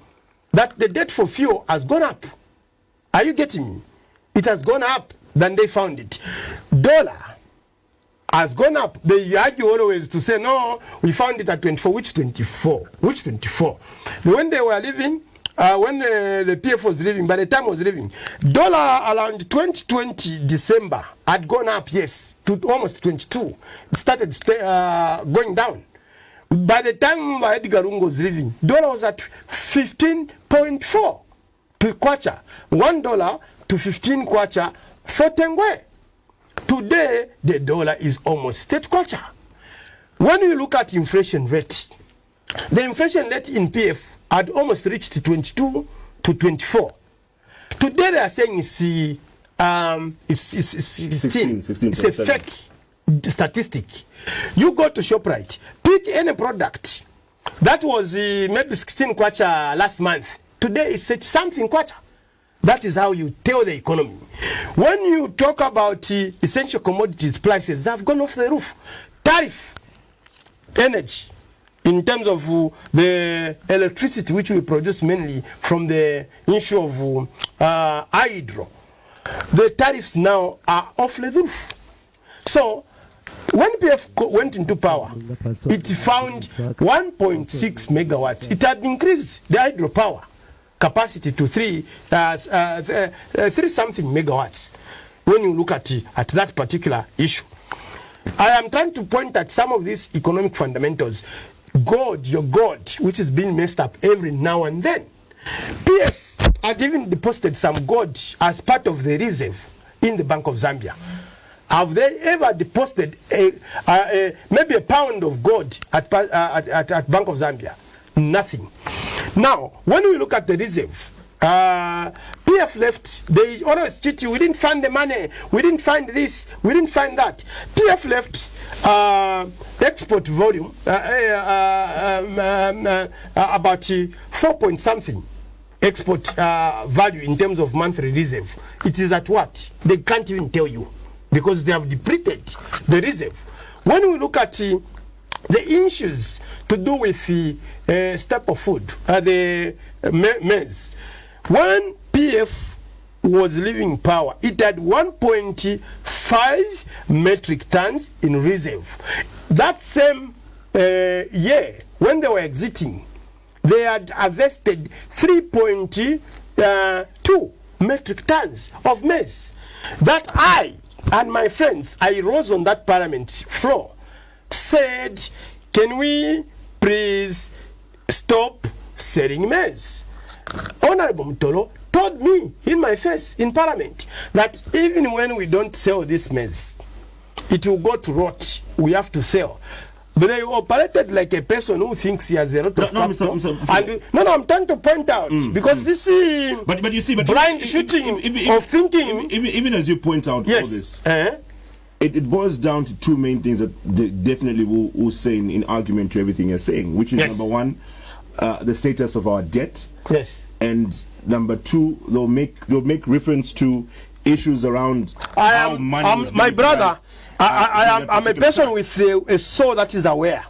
S9: that the debt for fuel has gone up. Are you getting me? It has gone up than they found it. Dollar has gone up. They argue always to say, no, we found it at 24. Which 24? Which 24? When they were living, when the PF was living, by the time I was living, dollar around 2020 December had gone up, yes, to almost 22. It started going down. By the time Edgar Lungu was living, dollar was at 15.4. to kwacha, $1 to 15 kwacha for Tengwe. Today, the dollar is almost 30 kwacha. When you look at inflation rate, the inflation rate in PF had almost reached 22 to 24. Today, they are saying it's 16. It's a fake statistic. You go to ShopRite, pick any product. That was maybe 16 kwacha last month. Today is something quarter. That is how you tell the economy. When you talk about essential commodities prices, they have gone off the roof. Tariff, energy, in terms of the electricity which we produce mainly from the issue of hydro, the tariffs now are off the roof. So when PF went into power, it found 1.6 megawatts. It had increased the hydro power capacity to 3 something megawatts. When you look at that particular issue, I am trying to point at some of these economic fundamentals. Your God, which is being messed up every now and then. PF had even deposited some gold as part of the reserve in the Bank of Zambia. Have they ever deposited maybe a pound of gold at Bank of Zambia? Nothing. Now, when we look at the reserve, PF left, they always cheat you. We didn't find the money. We didn't find this. We didn't find that. PF left export volume about 4 point something export value in terms of monthly reserve. It is at what? They can't even tell you because they have depleted the reserve. When we look at the issues to do with the staple food, the maize, when PF was leaving power, it had 1.5 metric tons in reserve. That same year, when they were exiting, they had harvested 3.2 metric tons of maize. That I and my friends, I rose on that parliament floor, said, can we please stop selling maize? Honorable Mutolo told me in my face in Parliament that even when we don't sell this maize, it will go to rot. We have to sell. But they operated like a person who thinks he has a lot of capital. I'm trying to point out because this is
S2: but you see,
S9: blind shooting of thinking.
S2: Even as you point out all this, it boils down to two main things that they definitely will say in argument to everything you're saying, which is number one, the status of our debt.
S9: Yes.
S2: And number two, they'll make reference to issues around how money was
S9: my
S2: being
S9: brother,
S2: utilized,
S9: I'm a person with a soul that is aware.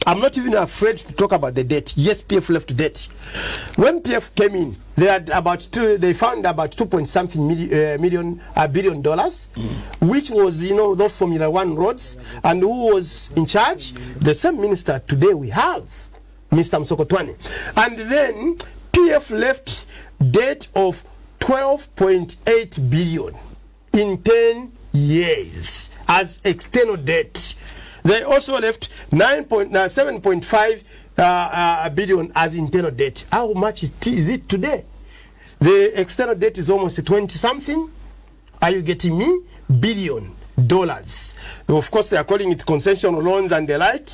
S9: I'm not even afraid to talk about the debt. Yes, PF left debt. When PF came in, they had they found about 2.something billion dollars, which was, those Formula One roads. And who was in charge? The same minister today we have, Mr. Msokotwane. And then PF left debt of 12.8 billion in 10 years as external debt. They also left 7.5 billion as internal debt. How much is it today? The external debt is almost 20-something. Are you getting me? Billion dollars. Of course, they are calling it concessional loans and the like.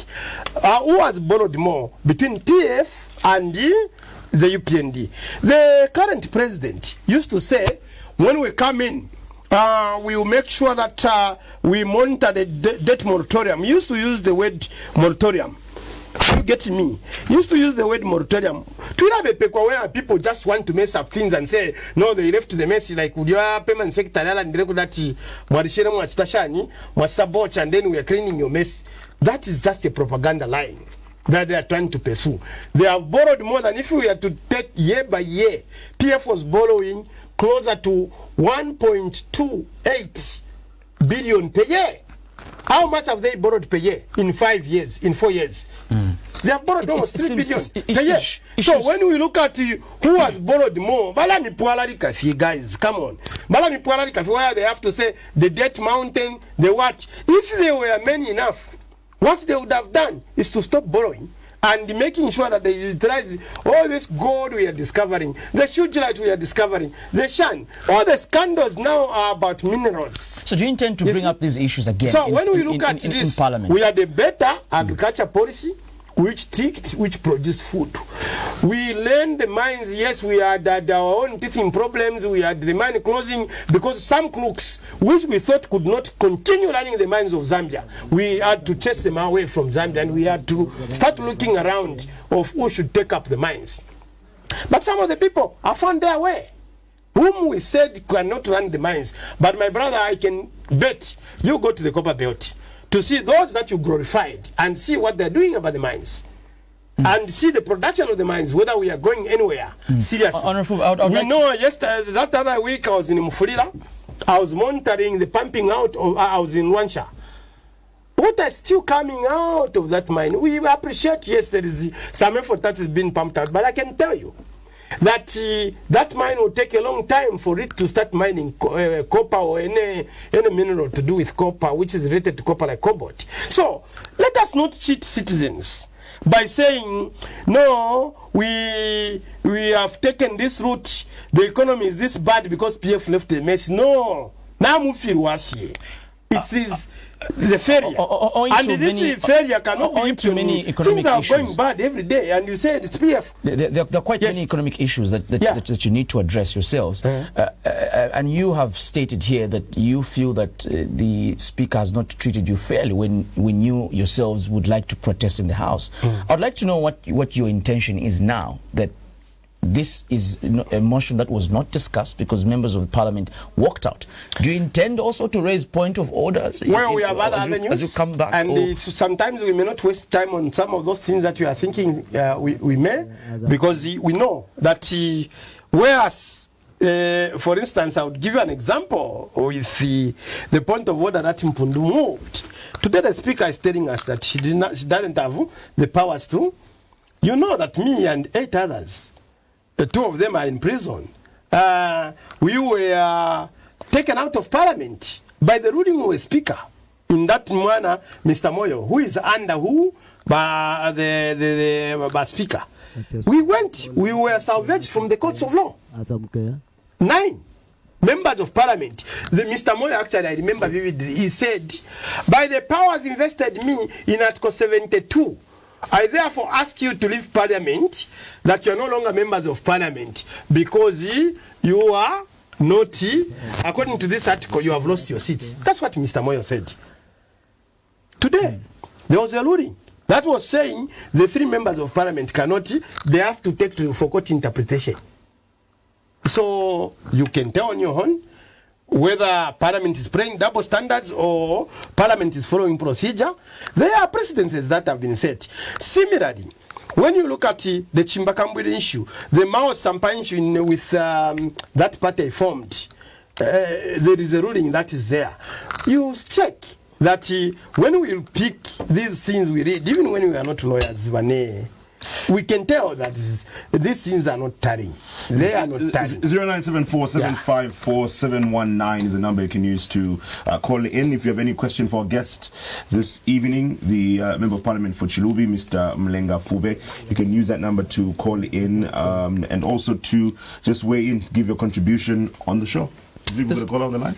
S9: Who has borrowed more between PF and the UPND? The current president used to say, when we come in, we will make sure that we monitor the debt moratorium. He used to use the word moratorium. You get me? He used to use the word moratorium. Where people just want to mess up things and say, no, they left the messy, like, payment secretary and and then we are cleaning your mess. That is just a propaganda line that they are trying to pursue. They have borrowed more than, if we are to take year by year, PF was borrowing closer to 1.28 billion per year. How much have they borrowed per year in 5 years, in 4 years? They have borrowed almost 3 billion per year. So when we look at who has borrowed more, guys, come on. Where they have to say the debt mountain, the what? If they were many enough, what they would have done is to stop borrowing and making sure that they utilize all this gold we are discovering, the Shujilite we are discovering, the Shan. All the scandals now are about minerals.
S1: So do you intend to bring up these issues again?
S9: So when we look at this,
S1: in Parliament,
S9: we had a better agriculture policy, which ticked, which produced food. We learned the mines. Yes, we had our own teething problems. We had the mine closing because some crooks, which we thought could not continue running the mines of Zambia, we had to chase them away from Zambia, and we had to start looking around of who should take up the mines. But some of the people have found their way, whom we said cannot run the mines. But my brother, I can bet you go to the Copper Belt to see those that you glorified and see what they're doing about the mines. And see the production of the mines, whether we are going anywhere. Seriously. We know yesterday, that other week I was in Mufulira. I was monitoring the pumping out of, I was in Wansha. What is still coming out of that mine? We appreciate, yes, there is some effort that is being pumped out, but I can tell you that that mine will take a long time for it to start mining copper or any mineral to do with copper, which is related to copper, like cobalt. So let us not cheat citizens by saying, no, we have taken this route, the economy is this bad because PF left the mess. No. It is the failure. And this failure cannot be too many economic things are going bad every day, and you say it's PF.
S1: There are quite many economic issues that you need to address yourselves. And you have stated here that you feel that the Speaker has not treated you fairly when you yourselves would like to protest in the House. I'd like to know what your intention is now that this is a motion that was not discussed because members of the Parliament walked out. Do you intend also to raise point of orders?
S9: Well, we have other avenues.
S1: As you come back,
S9: and sometimes we may not waste time on some of those things that you are thinking we may, because we know that whereas, for instance, I would give you an example with the point of order that Mpundu moved. Today the Speaker is telling us that she doesn't have the powers to. You know that me and 8 others, the 2 of them are in prison. We were taken out of Parliament by the ruling of a Speaker. In that manner, Mr. Moyo, who is under who? By the Speaker. We were salvaged from the courts of law. 9 members of Parliament. Mr. Moyo, actually, I remember vividly, he said, by the powers invested me in Article 72, I therefore ask you to leave Parliament, that you are no longer members of Parliament, because you are not, according to this article, you have lost your seats. That's what Mr. Moyo said. Today, there was a ruling that was saying the 3 members of Parliament cannot, they have to take for court interpretation. So you can tell on your own whether Parliament is playing double standards or Parliament is following procedure. There are precedences that have been set. Similarly, when you look at the Chimbakambwiri issue, the Mao Sampa issue with that party formed, there is a ruling that is there. You check that when we pick these things we read, even when we are not lawyers, we can tell that these things are not tarrying. They are not tarrying.
S2: 0974-754-719 is the number you can use to call in. If you have any question for our guest this evening, the Member of Parliament for Chilubi, Mr. Mlenga Fube, you can use that number to call in and also to just weigh in, give your contribution on the show. Do you want to call on the line?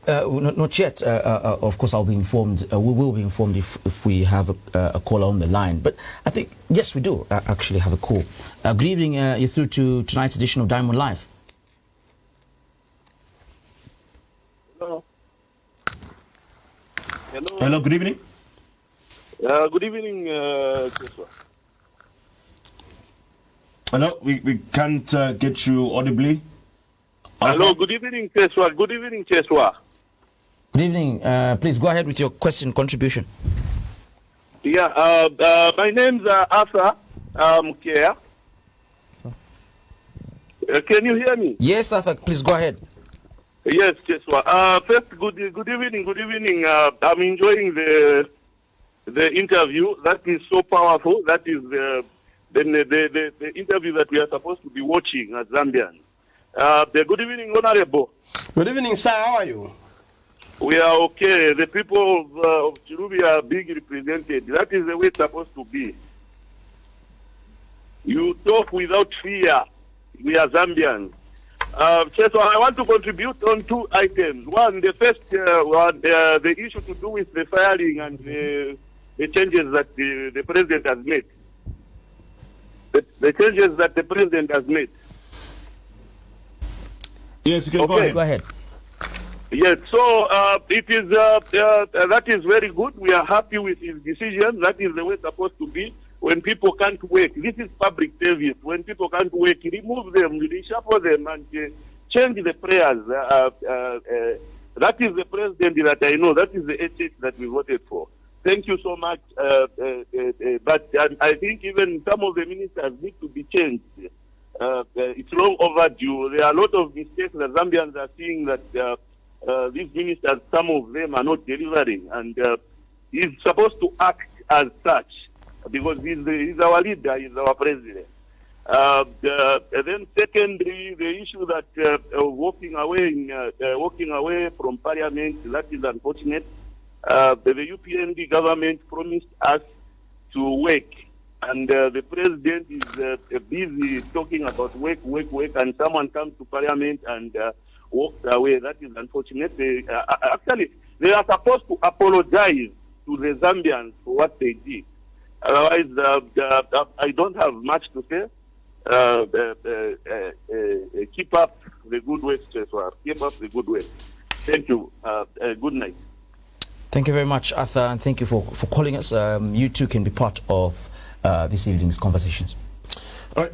S1: Not yet. Of course, I'll be informed. We will be informed if we have a caller on the line. But I think, yes, we do actually have a call. Good evening. You're through to tonight's edition of Diamond Live.
S10: Hello.
S2: Hello, good evening.
S10: Good evening, Cheswa.
S2: Hello, we can't get you audibly.
S10: Hello, good evening, Cheswa. Good evening, Cheswa.
S1: Good evening. Please go ahead with your question contribution.
S10: Yeah, my name's Arthur Care. Can you hear me?
S1: Yes, Arthur, please go ahead.
S10: Yes, Cheswa. First, good evening. I'm enjoying the interview. That is so powerful. That is the interview that we are supposed to be watching as Zambians. Good evening, Honorable.
S9: Good evening, sir. How are you?
S10: We are okay. The people of Chilubi are being represented. That is the way it's supposed to be. You talk without fear. We are Zambians. So I want to contribute on two items. One, the first one, the issue to do with the firing and the changes that the president has made. The changes that the president has made.
S2: Yes, you can go ahead.
S10: Yes, so it is that is very good. We are happy with his decision. That is the way it's supposed to be. When people can't work, this is public service. When people can't work, remove them, reshuffle them, and change the prayers. That is the president that I know. That is the HH that we voted for. Thank you so much. But I think even some of the ministers need to be changed. It's long overdue. There are a lot of mistakes that Zambians are seeing that these ministers, some of them are not delivering, and he's supposed to act as such because he's our leader, he's our president. Then secondly, the issue that walking away from Parliament, that is unfortunate. The UPND government promised us to work. And the president is busy talking about work, and someone comes to Parliament and walks away. That is unfortunate. Actually, they are supposed to apologize to the Zambians for what they did. Otherwise, I don't have much to say. Keep up the good work, Cheswa. Keep up the good work. Thank you. Good night.
S1: Thank you very much, Arthur, and thank you for calling us. You too can be part of this evening's conversations.
S2: All right,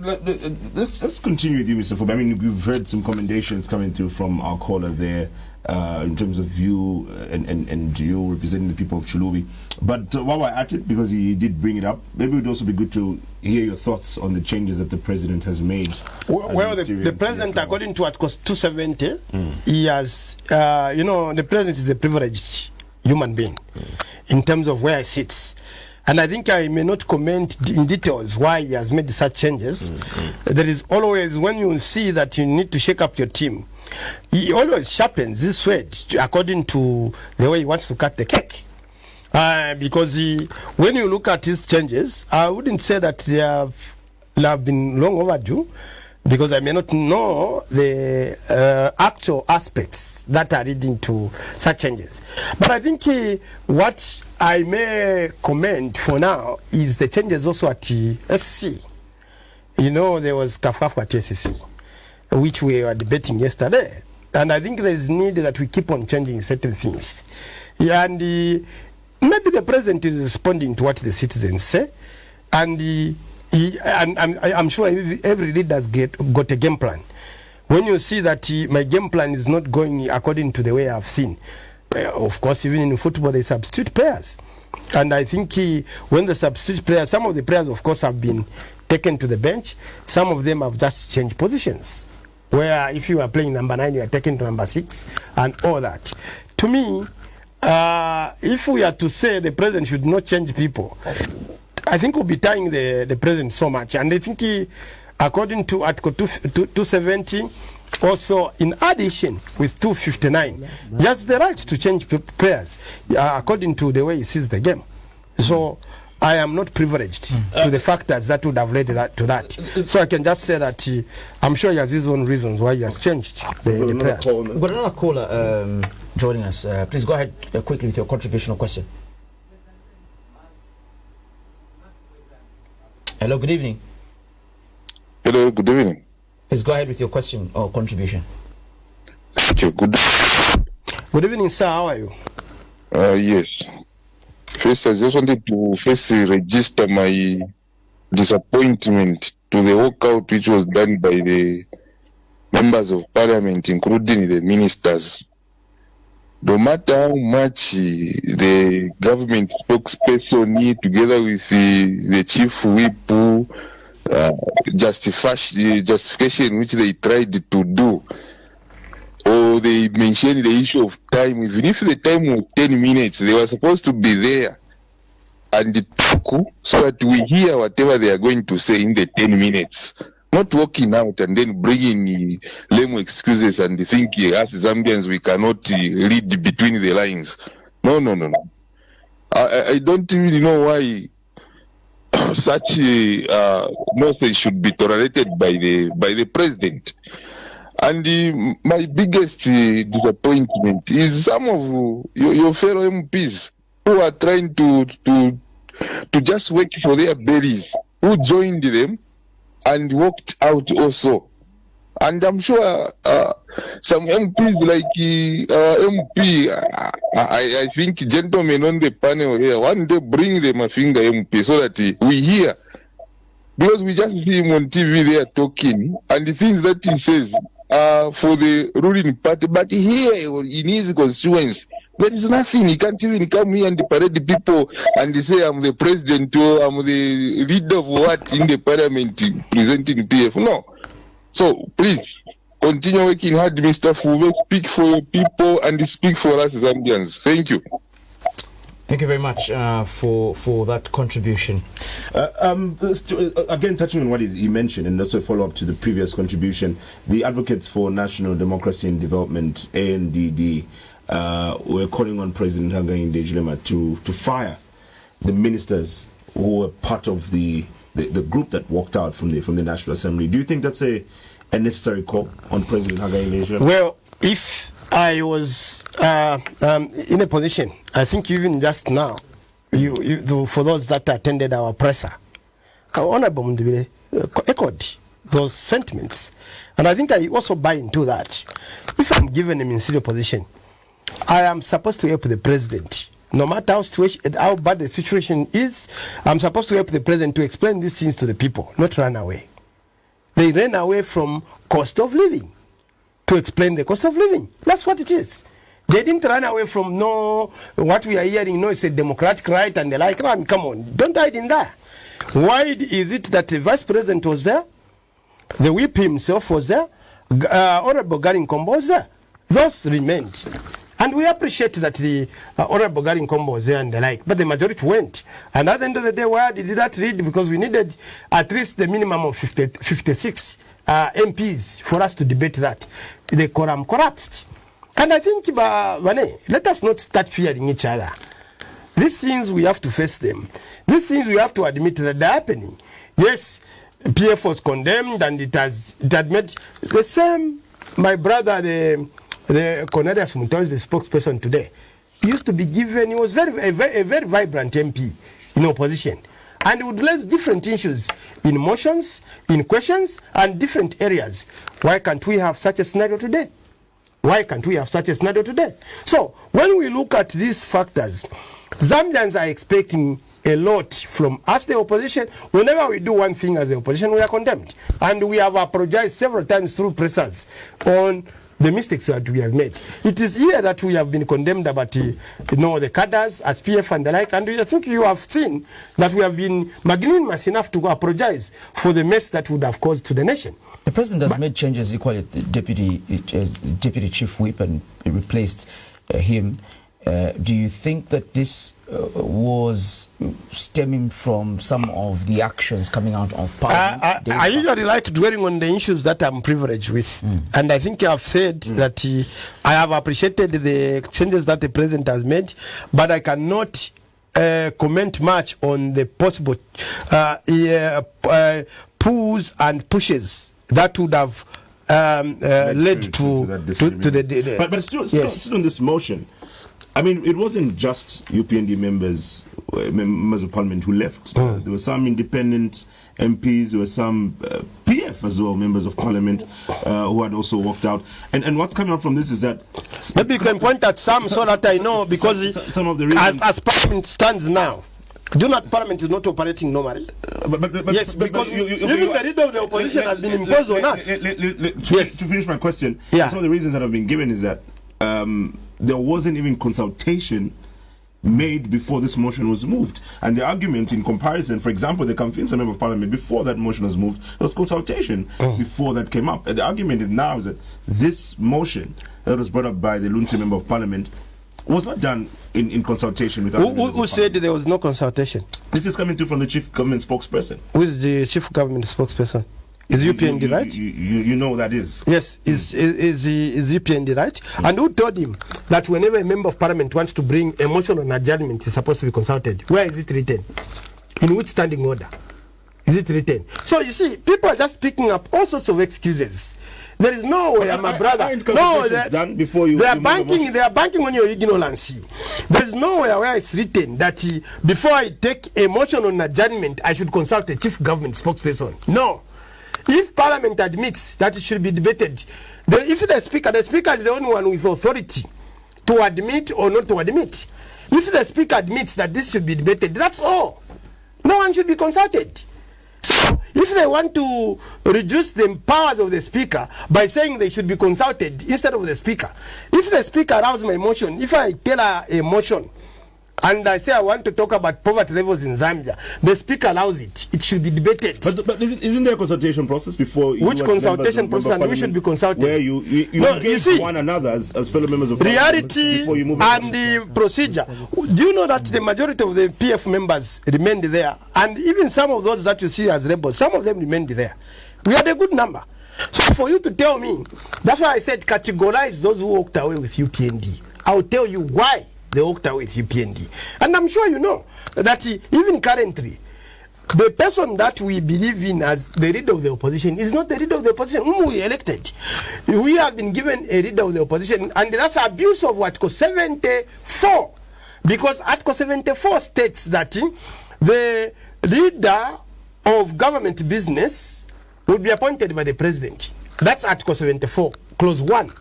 S2: let's continue with you, Mr. Fube. I mean, we've heard some commendations coming through from our caller there in terms of you and you representing the people of Chilubi. But while we're at it, because he did bring it up, maybe it would also be good to hear your thoughts on the changes that the president has made.
S9: Well, the president, according to Article 270, he has, the president is a privileged human being in terms of where he sits. And I think I may not comment in details why he has made such changes. There is always, when you see that you need to shake up your team, he always sharpens his sword according to the way he wants to cut the cake. Because when you look at his changes, I wouldn't say that they have been long overdue, because I may not know the actual aspects that are leading to such changes. But I think what I may comment for now is the changes also at the SC. There was Kafafu at SC, which we were debating yesterday. And I think there is need that we keep on changing certain things. And maybe the president is responding to what the citizens say. And I'm sure every leader has got a game plan. When you see that my game plan is not going according to the way I've seen, of course, even in football, they substitute players. And I think when the substitute players, some of the players, of course, have been taken to the bench. Some of them have just changed positions. Where if you are playing number 9, you are taken to number 6 and all that. To me, if we are to say the president should not change people, I think we'll be tying the president so much. And I think according to Article 270, also in addition with 259, he has the right to change players according to the way he sees the game. So I am not privileged to the factors that would have led to that. So I can just say that I'm sure he has his own reasons why he has changed the players.
S1: We've got another caller joining us. Please go ahead quickly with your contribution or question. Hello, good evening.
S11: Hello, good evening.
S1: Please go ahead with your question or contribution.
S11: Okay, good
S9: evening, sir. How are you?
S11: Yes. First, I just wanted to register my disappointment to the walkout which was done by the members of parliament, including the ministers. No matter how much the government spokesperson, together with the chief whip, justification which they tried to do, or they mentioned the issue of time. Even if the time was 10 minutes, they were supposed to be there and talk so that we hear whatever they are going to say in the 10 minutes. Not walking out and then bringing lame excuses and thinking as Zambians we cannot read between the lines. No. I don't really know why such nonsense should be tolerated by the president. And my biggest disappointment is some of your fellow MPs who are trying to just wait for their bellies, who joined them and walked out also. And I'm sure some MPs like MP, I think gentlemen on the panel here, one day bring them a finger MP so that we hear. Because we just see him on TV there talking, and the things that he says are for the ruling party, but here in his constituency, there is nothing. He can't even come here and parade the people and say, I'm the president or I'm the leader of what in the parliament presenting PF. No. So please continue working hard, Mr. Fuve. Speak for your people and speak for us Zambians. Thank you.
S1: Thank you very much for that contribution.
S2: Again, touching on what he mentioned, and also a follow-up to the previous contribution, the Advocates for National Democracy and Development, ANDD, were calling on President Hichilema to fire the ministers who were part of the group that walked out from the National Assembly. Do you think that's a necessary call on President Hichilema?
S9: Well, if I was in a position, I think even just now, for those that attended our presser, Honorable Mundibile echoed those sentiments. And I think I also buy into that. If I'm given a ministerial position, I am supposed to help the president. No matter how bad the situation is, I'm supposed to help the president to explain these things to the people, not run away. They ran away from cost of living to explain the cost of living. That's what it is. They didn't run away from what we are hearing, it's a democratic right and the like. Come on, don't hide in there. Why is it that the vice president was there? The whip himself was there? Honorable Garin Kombo was there? Those remained. And we appreciate that the Honorable Garin Kombo was there and the like, but the majority went. And at the end of the day, why did that read? Because we needed at least the minimum of 56 MPs for us to debate that. The quorum collapsed. And I think, let us not start fearing each other. These things, we have to face them. These things, we have to admit that they're happening. Yes, PF was condemned and it had made the same. My brother, the Cornelius Muto is the spokesperson today. He used to be given, he was a very vibrant MP in opposition. And he would raise different issues in motions, in questions, and different areas. Why can't we have such a scenario today? Why can't we have such a scenario today? So, when we look at these factors, Zambians are expecting a lot from us, the opposition. Whenever we do one thing as the opposition, we are condemned. And we have apologized several times through pressers on the mistakes that we have made. It is here that we have been condemned about the cadres as PF and the like, and I think you have seen that we have been magnanimous enough to apologize for the mess that would have caused to the nation.
S1: The president has made changes equally at the deputy chief whip and replaced him. Do you think that this was stemming from some of the actions coming out of Parliament?
S9: I usually like dwelling on the issues that I'm privileged with. And I think I've said that I have appreciated the changes that the president has made, but I cannot comment much on the possible pulls and pushes that would have led to the...
S2: But still on this motion, I mean, it wasn't just UPND members of Parliament who left. There were some independent MPs, there were some PF as well, members of Parliament, who had also walked out. And what's coming out from this is that...
S9: Maybe you can point at some so that I know, because
S2: some of the reasons...
S9: as Parliament stands now, Parliament is not operating normally. Yes, because even the leader of the opposition has been imposed on us.
S2: To finish my question, some of the reasons that have been given is that there wasn't even consultation made before this motion was moved. And the argument in comparison, for example, the Convention Member of Parliament, before that motion was moved, there was consultation before that came up. And the argument is now is that this motion that was brought up by the Lunte Member of Parliament was not done in consultation with other members.
S9: Who said there was no consultation?
S2: This is coming through from the Chief Government Spokesperson.
S9: Who is the Chief Government Spokesperson? Is UPND right?
S2: You know that is.
S9: Yes, is UPND right? And who told him that whenever a member of Parliament wants to bring a motion on adjournment, he's supposed to be consulted? Where is it written? In which standing order is it written? So you see, people are just picking up all sorts of excuses. There is no way, my brother. No, they are banking on your ignorance. There is nowhere where it's written that before I take a motion on adjournment, I should consult a chief government spokesperson. No. If Parliament admits that it should be debated, if the speaker is the only one with authority to admit or not to admit. If the speaker admits that this should be debated, that's all. No one should be consulted. So, if they want to reduce the powers of the speaker by saying they should be consulted instead of the speaker, if the speaker allows my motion, if I tell her a motion and I say I want to talk about poverty levels in Zambia, the speaker allows it. It should be debated.
S2: But isn't there a consultation process before you?
S9: Which consultation process? And we should be consulted.
S2: Where you engage one another as fellow members of
S9: reality before you move and the procedure. Do you know that the majority of the PF members remained there, and even some of those that you see as rebels, some of them remained there. We had a good number. So for you to tell me, that's why I said categorize those who walked away with UPND. I'll tell you why they walked away with UPND. And I'm sure you know that even currently, the person that we believe in as the leader of the opposition is not the leader of the opposition whom we elected. We have been given a leader of the opposition, and that's abuse of Article 74. Because Article 74 states that the leader of government business would be appointed by the president. That's Article 74, Clause 1.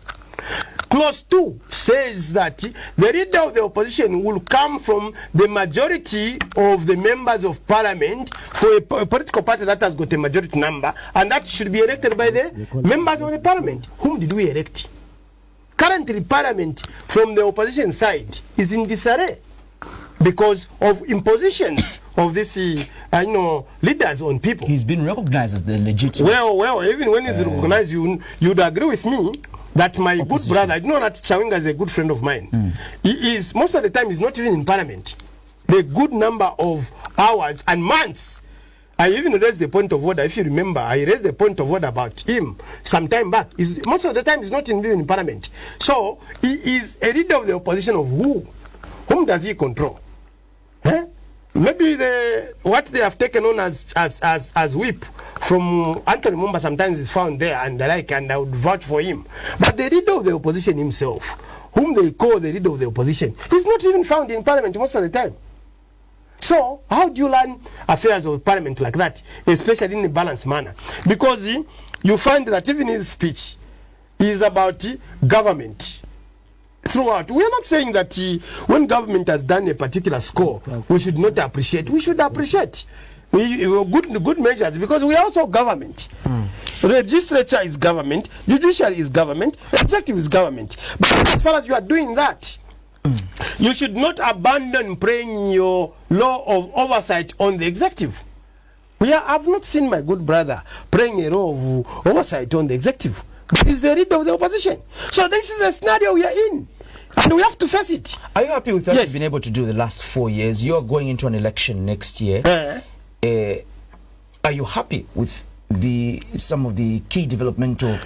S9: Clause 2 says that the leader of the opposition will come from the majority of the members of Parliament for a political party that has got a majority number, and that should be elected by the members of the Parliament. Whom did we elect? Currently, Parliament from the opposition side is in disarray because of impositions of these leaders on people.
S1: He's been recognized as the legitimate.
S9: Well, even when he's recognized, you'd agree with me that my good brother, I know that Chawinga is a good friend of mine. He is, most of the time, he's not even in Parliament. The good number of hours and months. I even raised the point of order. If you remember, I raised the point of order about him some time back. Most of the time, he's not even in Parliament. So, he is a leader of the opposition of who? Whom does he control? Maybe what they have taken on as whip from Anthony Mumba sometimes is found there and the like, and I would vouch for him. But the leader of the opposition himself, whom they call the leader of the opposition, is not even found in Parliament most of the time. So, how do you learn affairs of Parliament like that, especially in a balanced manner? Because you find that even his speech is about government, throughout. We are not saying that when government has done a particular score, we should not appreciate. We should appreciate. Good measures, because we are also government. Legislature is government, judiciary is government, executive is government. But as far as you are doing that, you should not abandon praying your law of oversight on the executive. I've not seen my good brother praying a law of oversight on the executive. But he's the leader of the opposition. So this is a scenario we are in. And we have to face it.
S1: Are you happy with what you've been able to do the last 4 years? You're going into an election next year. Are you happy with some of the key developmental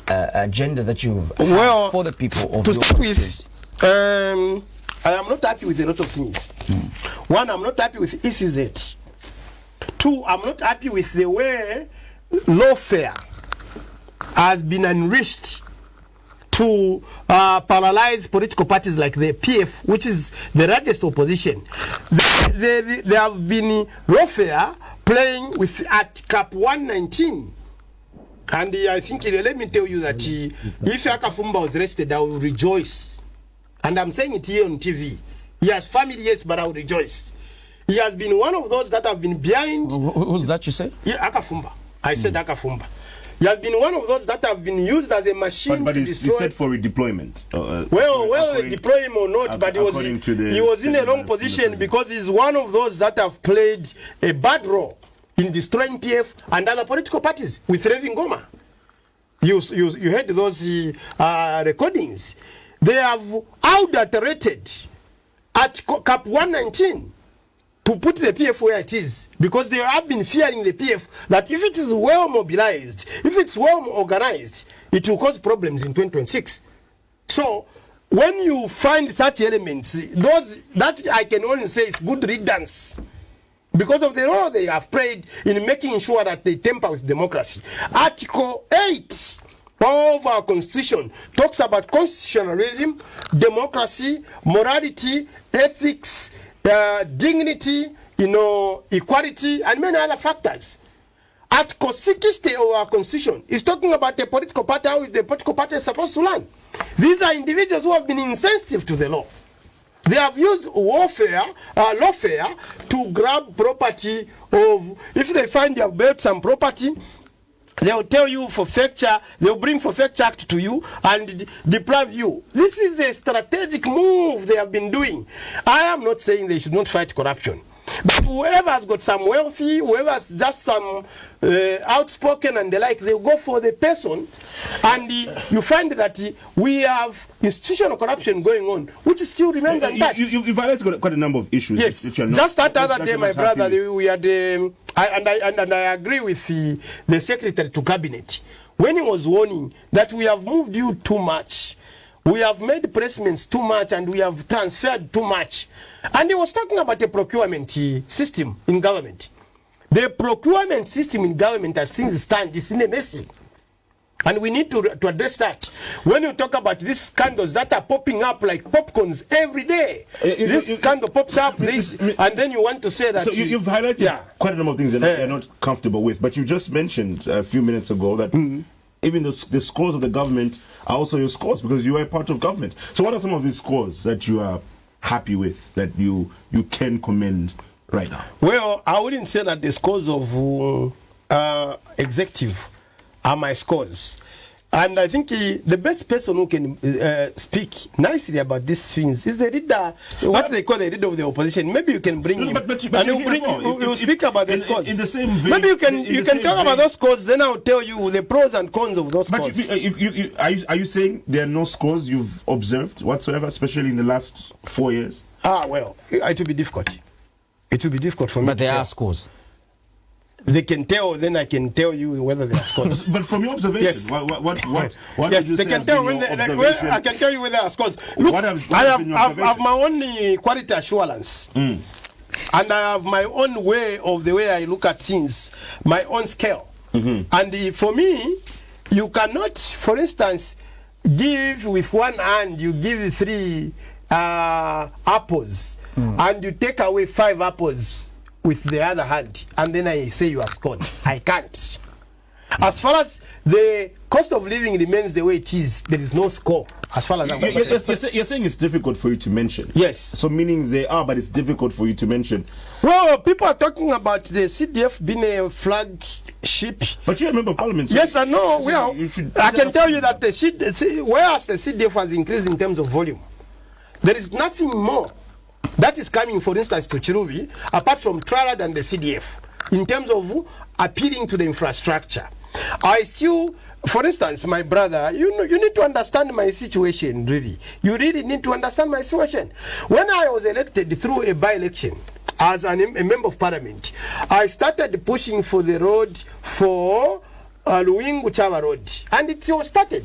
S1: agenda that you've had for the people of
S9: to start with? I am not happy with a lot of things. One, I'm not happy with ECZ. Two, I'm not happy with the way lawfare has been enriched to paralyze political parties like the PF, which is the largest opposition. They have been lawfare playing with at cap 119. And I think, let me tell you that if Akafumba was arrested, I will rejoice. And I'm saying it here on TV. He has family, yes, but I will rejoice. He has been one of those that have been behind.
S1: Who's that you say?
S9: Yeah, Akafumba. I said Akafumba. He has been one of those that have been used as a machine to destroy.
S2: He said for redeployment.
S9: Well, deploy him or not, but he was in a wrong position because he's one of those that have played a bad role in destroying PF and other political parties with Revin Goma. You heard those recordings. They have out-adulterated at cap 119 to put the PF where it is, because they have been fearing the PF that if it is well mobilized, if it's well organized, it will cause problems in 2026. So when you find such elements, those that I can only say is good riddance, because of the role they have played in making sure that they tamper with democracy. Article 8 of our Constitution talks about constitutionalism, democracy, morality, ethics, dignity, equality, and many other factors. Article 60 of our Constitution is talking about the political party, how the political party is supposed to run. These are individuals who have been insensitive to the law. They have used lawfare to grab property of, if they find you have built some property, they'll tell you forfeiture, they'll bring forfeiture act to you and deprive you. This is a strategic move they have been doing. I am not saying they should not fight corruption. But whoever has got some wealthy, whoever has just some outspoken and the like, they'll go for the person. And you find that we have institutional corruption going on, which still remains untouched.
S2: You've highlighted quite a number of issues.
S9: Yes, just that other day, my brother, we had, I agree with the Secretary to Cabinet, when he was warning that we have moved you too much. We have made placements too much and we have transferred too much. And he was talking about the procurement system in government. The procurement system in government, as things stand, is in a messy. And we need to address that. When you talk about these scandals that are popping up like popcorns every day, this scandal pops up, and then you want to say that...
S2: So you've highlighted quite a number of things that you're not comfortable with, but you just mentioned a few minutes ago that even the scores of the government are also your scores because you are a part of government. So what are some of these scores that you are happy with, that you can commend right now?
S9: Well, I wouldn't say that the scores of executive are my scores. And I think the best person who can speak nicely about these things is the leader, what they call the leader of the opposition. Maybe you can bring him, and he'll speak about the scores.
S2: In the same vein,
S9: maybe you can talk about those scores, then I'll tell you the pros and cons of those scores.
S2: Are you saying there are no scores you've observed whatsoever, especially in the last 4 years?
S9: Well, it will be difficult. It will be difficult for me.
S1: But there are scores.
S9: They can tell, then I can tell you whether they are scores.
S2: But from your observation,
S9: yes.
S2: What
S9: yes,
S2: did you
S9: they
S2: say
S9: can tell when I can tell you whether they are scores. Look, I have my own quality assurance. And I have my own way of the way I look at things, my own scale. And for me, you cannot, for instance, give with one hand, you give 3 apples, and you take away 5 apples with the other hand, and then I say you have scored. I can't. As far as the cost of living remains the way it is, there is no score. As far as I'm concerned.
S2: You're saying it's difficult for you to mention.
S9: Yes.
S2: So meaning they are, but it's difficult for you to mention.
S9: Well, people are talking about the CDF being a flagship.
S2: But you remember Parliament.
S9: Yes, I know. Well, I can tell you that whereas the CDF has increased in terms of volume, there is nothing more that is coming, for instance, to Chiruvi, apart from Tralad and the CDF, in terms of appealing to the infrastructure. I still, for instance, my brother, you need to understand my situation, really. You really need to understand my situation. When I was elected through a by-election as a member of parliament, I started pushing for the road for Luingu Chava Road, and it was started.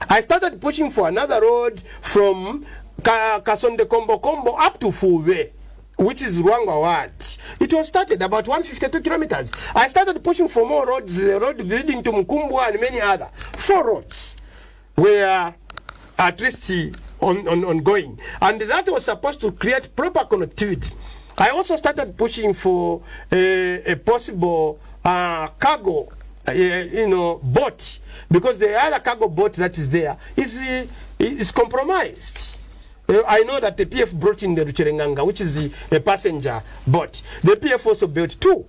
S9: I started pushing for another road from Kasonde Kombo Kombo up to Fuwe, which is Ruangwa Ward. It was started about 152 kilometers. I started pushing for more roads, the road leading to Mkumbwa and many other. 4 roads were at least ongoing. And that was supposed to create proper connectivity. I also started pushing for a possible cargo boat, because the other cargo boat that is there is compromised. I know that the PF brought in the Rucherenganga, which is a passenger boat. The PF also built 2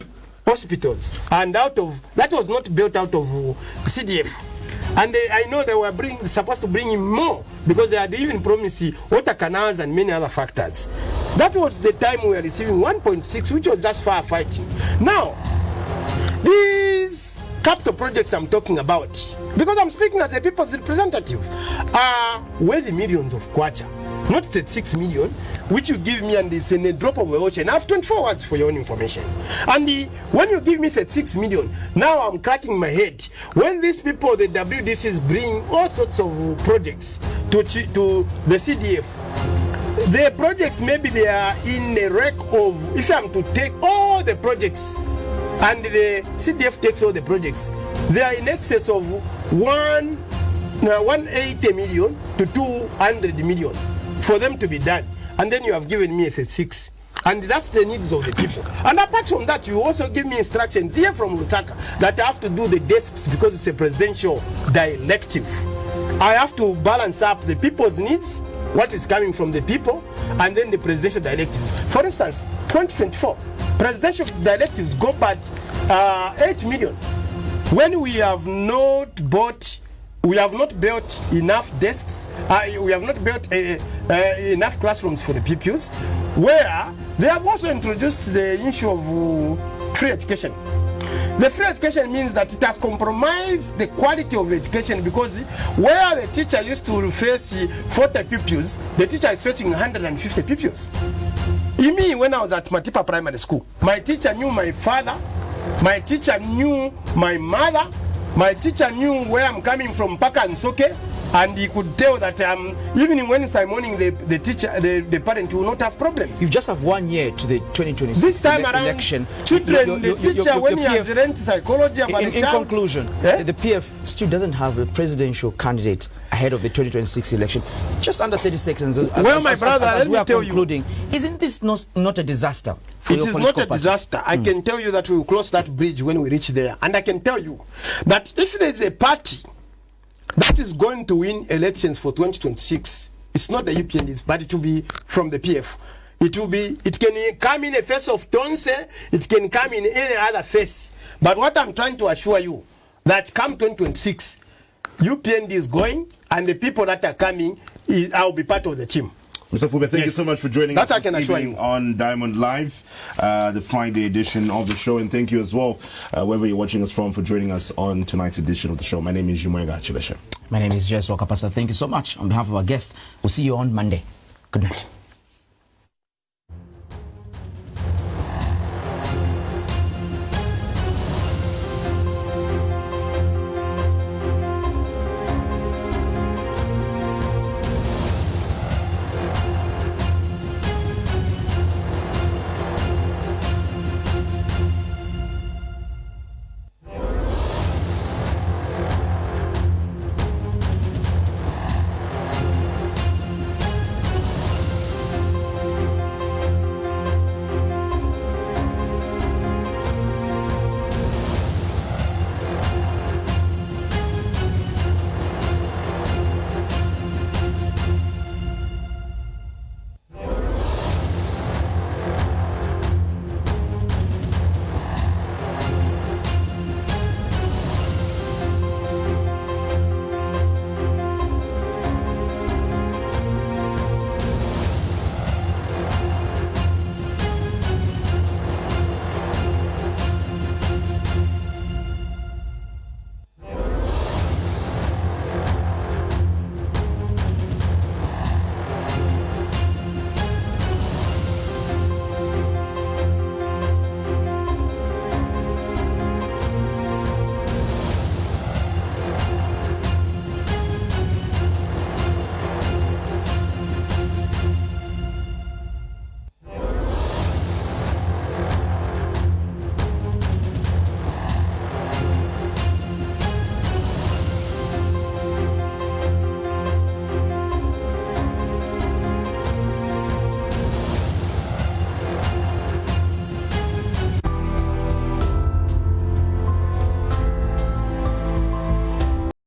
S9: hospitals, and that was not built out of CDF. And I know they were supposed to bring in more, because they had even promised water canals and many other factors. That was the time we were receiving 1.6, which was just firefighting. Now, these capital projects I'm talking about, because I'm speaking as a people's representative, are worth millions of kwacha. Not 36 million, which you give me, and it's in a drop of the ocean. I have 24 words for your own information. And when you give me 36 million, now I'm cracking my head. When these people, the WDCs, bring all sorts of projects to the CDF, the projects, maybe they are in a rack of, if I'm to take all the projects, and the CDF takes all the projects, they are in excess of 180 million to 200 million. For them to be done, and then you have given me a 36, and that's the needs of the people. And apart from that, you also give me instructions here from Lusaka that I have to do the desks, because it's a presidential directive. I have to balance up the people's needs, what is coming from the people, and then the presidential directive. For instance, 2024 presidential directives go back 8 million, when we have not built enough desks, we have not built enough classrooms for the pupils, where they have also introduced the issue of free education. The free education means that it has compromised the quality of education, because where the teacher used to face 40 pupils, the teacher is facing 150 pupils. Me, when I was at Matipa Primary School, my teacher knew my father, my teacher knew my mother, my teacher knew where I'm coming from, Paka and Soke, and he could tell that even when it's morning, the teacher, the parent will not have problems.
S1: You just have 1 year to the 2026
S9: this time
S1: election.
S9: Children, the teacher, when he has learned psychology about
S1: in conclusion, the PF still doesn't have a presidential candidate ahead of the 2026 election. Just under 30 seconds.
S9: Well, my brother, let me tell you,
S1: isn't this not a disaster?
S9: It is not a disaster. I can tell you that we will cross that bridge when we reach there. And I can tell you that if there is a party that is going to win elections for 2026, it's not the UPNDs, but it will be from the PF. It can come in a face of Tonse, it can come in any other face. But what I'm trying to assure you, that come 2026, UPND is going, and the people that are coming, I'll be part of the team.
S2: Mr. Fube, thank you so much for joining us
S9: I can assure you.
S2: On Diamond Live, the Friday edition of the show. And thank you as well, wherever you're watching us from, for joining us on tonight's edition of the show. My name is Chimweka Chileshe.
S1: My name is Cheswa Kapasa. Thank you so much. On behalf of our guest, we'll see you on Monday. Good night.